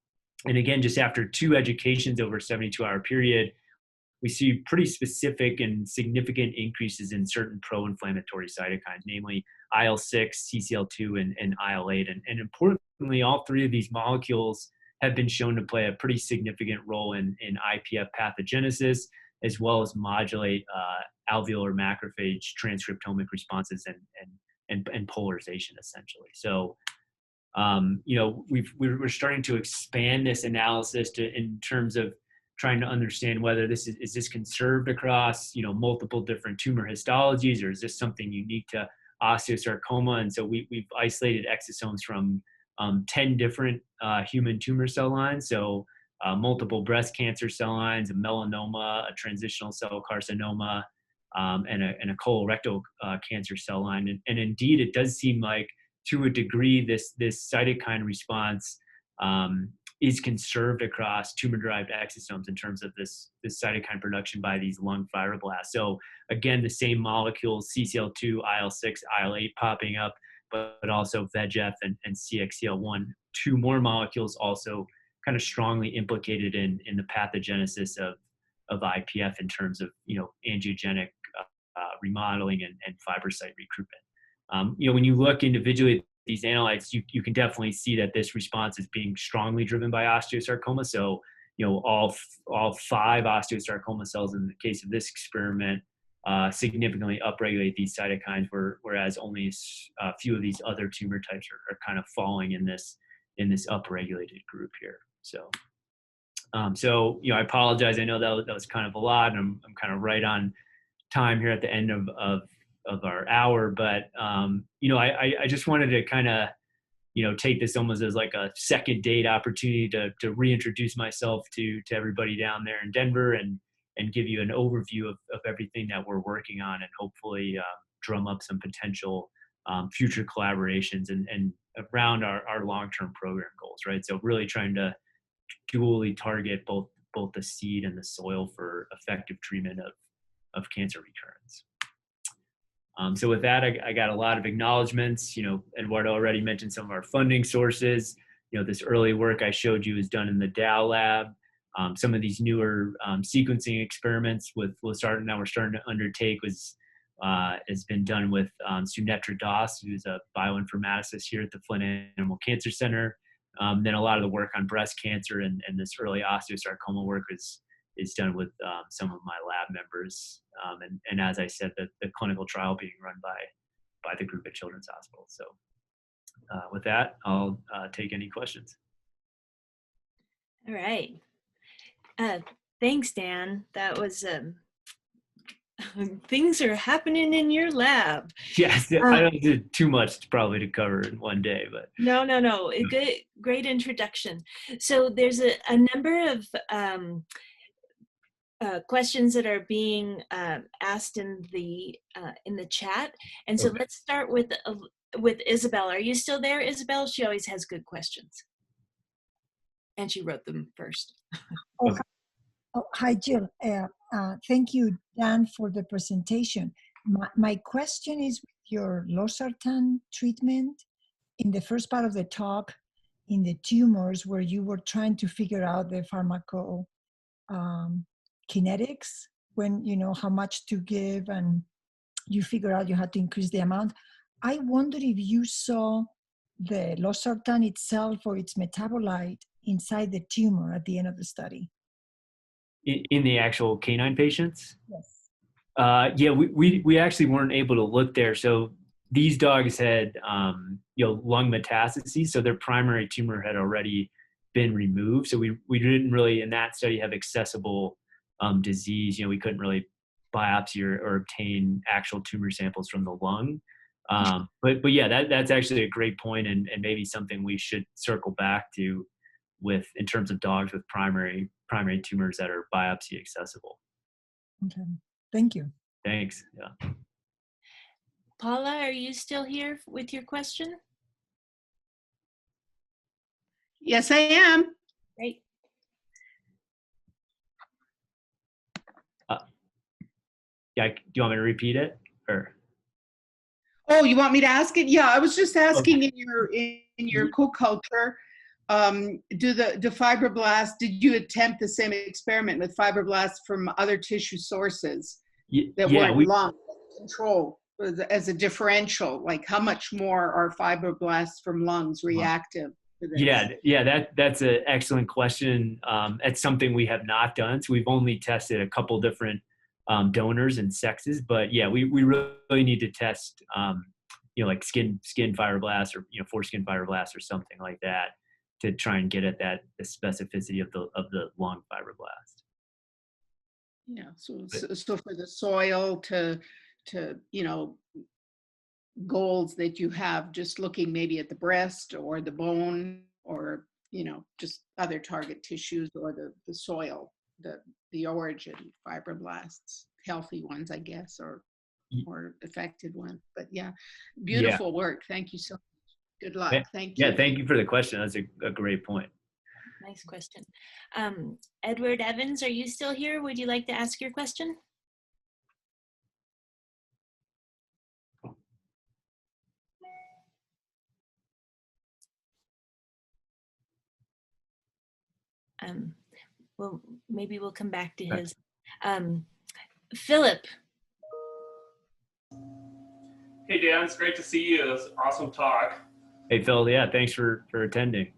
again, just after 2 educations over a 72-hour period, we see pretty specific and significant increases in certain pro-inflammatory cytokines, namely IL-6, CCL2, and IL-8. And importantly, all 3 of these molecules have been shown to play a pretty significant role in IPF pathogenesis, as well as modulate alveolar macrophage transcriptomic responses and polarization, essentially. So, we're starting to expand this analysis in terms of trying to understand whether this is conserved across, multiple different tumor histologies, or is this something unique to osteosarcoma? And so we've isolated exosomes from 10 different human tumor cell lines. So multiple breast cancer cell lines, a melanoma, a transitional cell carcinoma, and a colorectal cancer cell line. And indeed, it does seem like, to a degree, this cytokine response is conserved across tumor-derived exosomes in terms of this cytokine production by these lung fibroblasts. So again, the same molecules, CCL2, IL-6, IL-8 popping up, but also VEGF and CXCL1, 2 more molecules also kind of strongly implicated in the pathogenesis of IPF in terms of, angiogenic remodeling and fibrocyte recruitment. When you look individually at these analytes, you can definitely see that this response is being strongly driven by osteosarcoma. So, all 5 osteosarcoma cells in the case of this experiment significantly upregulate these cytokines, whereas only a few of these other tumor types are kind of falling in this upregulated group here. So, I apologize. I know that was kind of a lot, and I'm kind of right on time here at the end of our hour, but I just wanted to kind of take this almost as like a second date opportunity to reintroduce myself to everybody down there in Denver and give you an overview of everything that we're working on, and hopefully drum up some potential future collaborations and around our long-term program goals, right? So really trying to dually target both the seed and the soil for effective treatment of cancer recurrence. So with that, I got a lot of acknowledgments. Eduardo already mentioned some of our funding sources. This early work I showed you is done in the Dow lab. Some of these newer sequencing experiments we're starting to undertake has been done with Sunetra Das, who's a bioinformaticist here at the Flint Animal Cancer Center. Then a lot of the work on breast cancer and this early osteosarcoma work is done with some of my lab members. And as I said, the clinical trial being run by the group at Children's Hospital. So with that, I'll take any questions.
All right. Thanks, Dan. That was things are happening in your lab.
Yes, I don't do too much probably to cover in one day, but
no. Great introduction. So there's a number of questions that are being asked in the chat, and so let's start with Isabel. Are you still there, Isabel? She always has good questions, and she wrote them first.
Hi, Jill. Thank you, Dan, for the presentation. My question is with your losartan treatment. In the first part of the talk, in the tumors, where you were trying to figure out the pharmacokinetics, when how much to give, and you figure out you had to increase the amount. I wondered if you saw the losartan itself or its metabolite inside the tumor at the end of the study.
In the actual canine patients?
Yes.
Yeah, we actually weren't able to look there. So these dogs had lung metastases, so their primary tumor had already been removed. So we didn't really in that study have accessible disease. We couldn't really biopsy or obtain actual tumor samples from the lung. But yeah, that's actually a great point, and maybe something we should circle back to in terms of dogs with primary tumors that are biopsy accessible.
Okay, thank you.
Thanks. Yeah.
Paula, are you still here with your question?
Yes, I am.
Great.
Yeah, do you want me to repeat it, or?
Oh, you want me to ask it? Yeah, I was just asking in your co-culture, do fibroblasts, did you attempt the same experiment with fibroblasts from other tissue sources that weren't lung control as a differential? Like how much more are fibroblasts from lungs reactive to this?
Yeah, that's an excellent question. It's something we have not done. So we've only tested a couple different donors and sexes, but yeah, we really need to test, like skin fibroblasts or foreskin fibroblasts or something like that to try and get at the specificity of the lung fibroblast.
Yeah. So for the soil to goals that you have, just looking maybe at the breast or the bone or just other target tissues or the soil, the origin fibroblasts, healthy ones, I guess, or affected ones. But yeah, beautiful work. Thank you so much. Good luck. Thank you.
Yeah, thank you for the question. That's a great point.
Nice question. Edward Evans, are you still here? Would you like to ask your question? Well, maybe we'll come back to his. Philip.
Hey Dan, it's great to see you. It was an awesome talk.
Hey Phil, yeah, thanks for attending.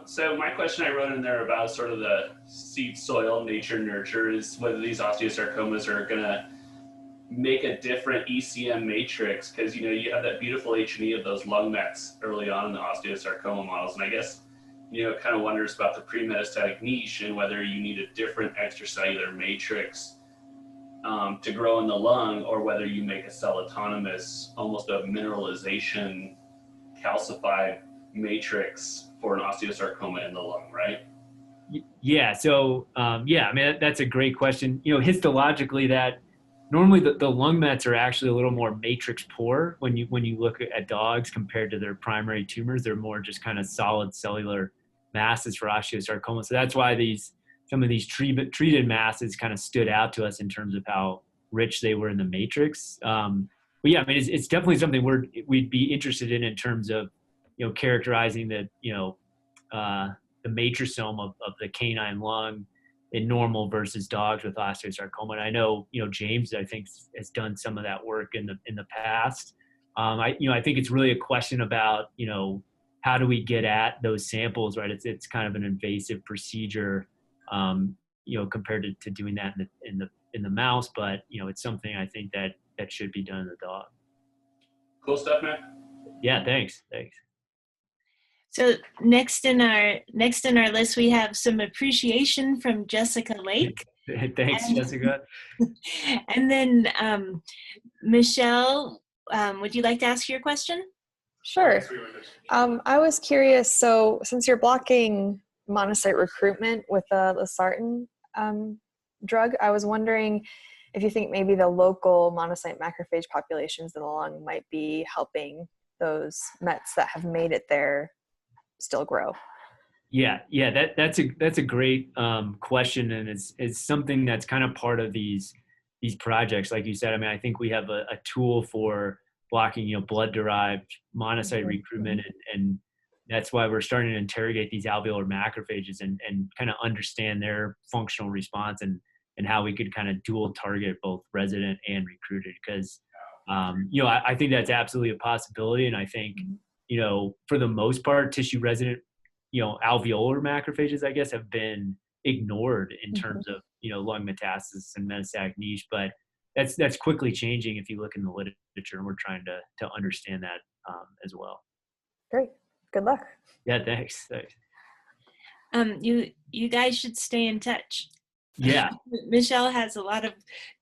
So my question I wrote in there about sort of the seed soil, nature, nurture is whether these osteosarcomas are going to make a different ECM matrix, because you have that beautiful H&E of those lung mets early on in the osteosarcoma models, and I guess it kind of wonders about the pre-metastatic niche and whether you need a different extracellular matrix to grow in the lung, or whether you make a cell autonomous, almost a mineralization calcified matrix for an osteosarcoma in the lung, right?
Yeah. So yeah, I mean that's a great question. Histologically, that normally the lung mets are actually a little more matrix poor when you look at dogs compared to their primary tumors. They're more just kind of solid cellular masses for osteosarcoma. So that's why some of these treated masses kind of stood out to us in terms of how rich they were in the matrix. But yeah, I mean it's definitely something we'd be interested in terms of characterizing the matrixome of the canine lung in normal versus dogs with osteosarcoma. And I know, James, I think, has done some of that work in the past. I think it's really a question about, how do we get at those samples, right? It's kind of an invasive procedure, compared to doing that in the mouse, but it's something I think that should be done in the dog.
Cool stuff, man.
Yeah, thanks.
So next in our list, we have some appreciation from Jessica Lake.
Thanks, Jessica.
And then Michelle, would you like to ask your question?
Sure. I was curious, so since you're blocking monocyte recruitment with the losartan drug, I was wondering if you think maybe the local monocyte macrophage populations in the lung might be helping those mets that have made it there still grow.
Yeah, that's a great question, and it's something that's kind of part of these projects. Like you said, I mean, I think we have a tool for blocking blood-derived monocyte recruitment, and that's why we're starting to interrogate these alveolar macrophages and kind of understand their functional response and how we could kind of dual target both resident and recruited, because I think that's absolutely a possibility. And I think for the most part, tissue resident alveolar macrophages, I guess, have been ignored in terms of lung metastasis and metastatic niche, but that's quickly changing if you look in the literature, and we're trying to understand that as well.
Great. Good luck.
Yeah, thanks.
You guys should stay in touch.
Yeah.
Michelle has a lot of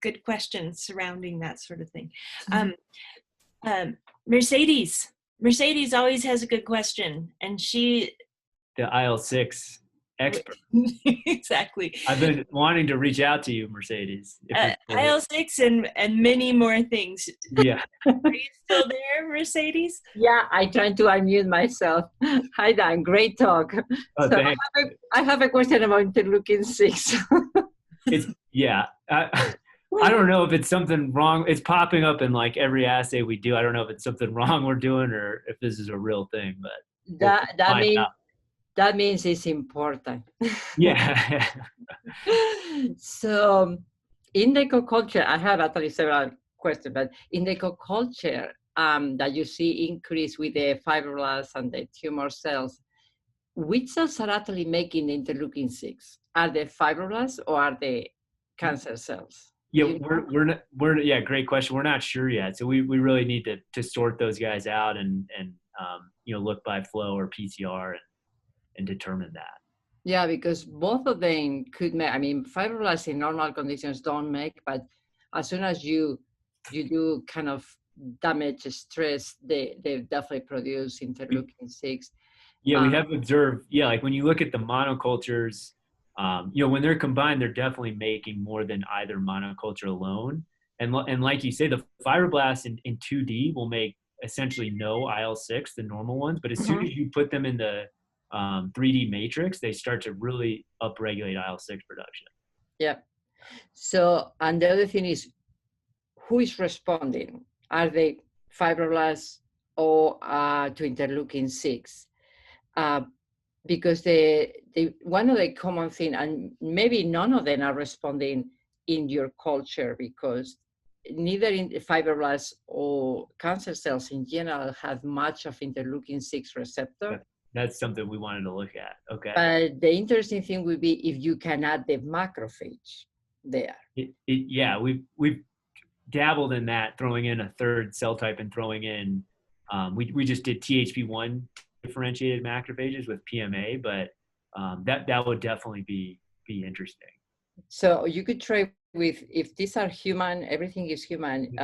good questions surrounding that sort of thing. Mercedes always has a good question, and she...
The IL-6 expert.
Exactly.
I've been wanting to reach out to you, Mercedes.
IL-6 and many more things.
Yeah.
Are you still there, Mercedes?
Yeah, I tried to unmute myself. Hi, Dan. Great talk.
Oh,
so
thanks.
I have a question about interleukin-6.
I don't know if it's something wrong. It's popping up in like every assay we do. I don't know if it's something wrong we're doing or if this is a real thing, but
that means it's important.
Yeah.
So in the co-culture, I have actually several questions, but in the co-culture that you see increase with the fibroblasts and the tumor cells, which cells are actually making interleukin-6? Are they fibroblasts or are they cancer cells?
Yeah, we're great question. We're not sure yet. So we really need to sort those guys out and look by flow or PCR and determine that.
Yeah, because both of them could make, I mean, fibroblasts in normal conditions don't make, but as soon as you do kind of damage, stress, they definitely produce interleukin-6.
Yeah, we have observed, like when you look at the monocultures, when they're combined, they're definitely making more than either monoculture alone. And like you say, the fibroblasts in 2D will make essentially no IL-6, the normal ones, but as soon as you put them in the 3D matrix, they start to really upregulate IL-6 production.
Yeah. So, and the other thing is, who is responding? Are they fibroblasts or to interleukin-6? Because one of the common thing, and maybe none of them are responding in your culture, because neither in fibroblasts or cancer cells in general have much of interleukin-6 receptor.
that's something we wanted to look at. Okay.
But the interesting thing would be if you can add the macrophage there.
Yeah, we've dabbled in that, throwing in a third cell type and throwing in, we just did THP1 differentiated macrophages with PMA, but that would definitely be interesting.
So you could try with, if these are human, everything is human,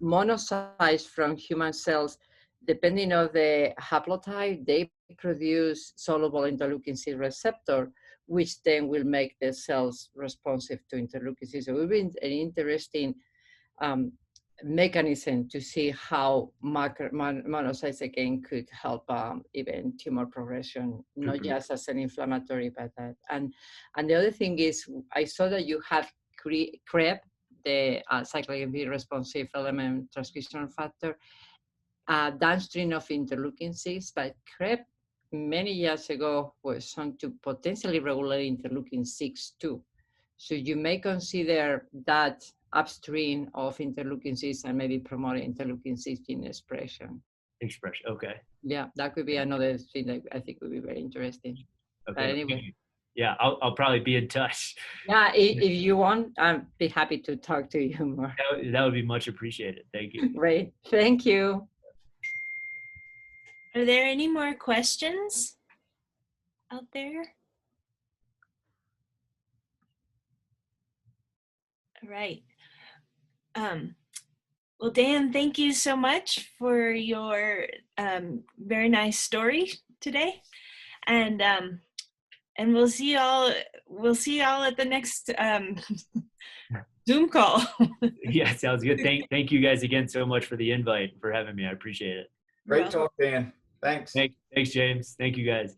monocytes from human cells, depending on the haplotype, they produce soluble interleukin-6 receptor, which then will make the cells responsive to interleukin-6. So it would be an interesting mechanism to see how monocytes again could help even tumor progression, not just as an inflammatory, but that. And the other thing is, I saw that you had CREB, the cyclic AMP responsive element transcription factor, downstream of interleukin-6, but CREB many years ago was shown to potentially regulate interleukin-6 too. So you may consider that upstream of interleukin-6 and maybe promote interleukin-6 gene expression.
Okay.
Yeah, that could be another thing that I think would be very interesting.
Okay.
But anyway.
Yeah, I'll probably be in touch.
Yeah, if you want, I'd be happy to talk to you more.
That would be much appreciated. Thank you.
Great, thank you.
Are there any more questions out there? All right. Well, Dan, thank you so much for your very nice story today, and we'll see y'all. We'll see y'all at the next Zoom call.
Yeah, sounds good. Thank you guys again so much for the invite, for having me. I appreciate it.
Great talk, Dan. Thanks.
Thanks, James. Thank you guys.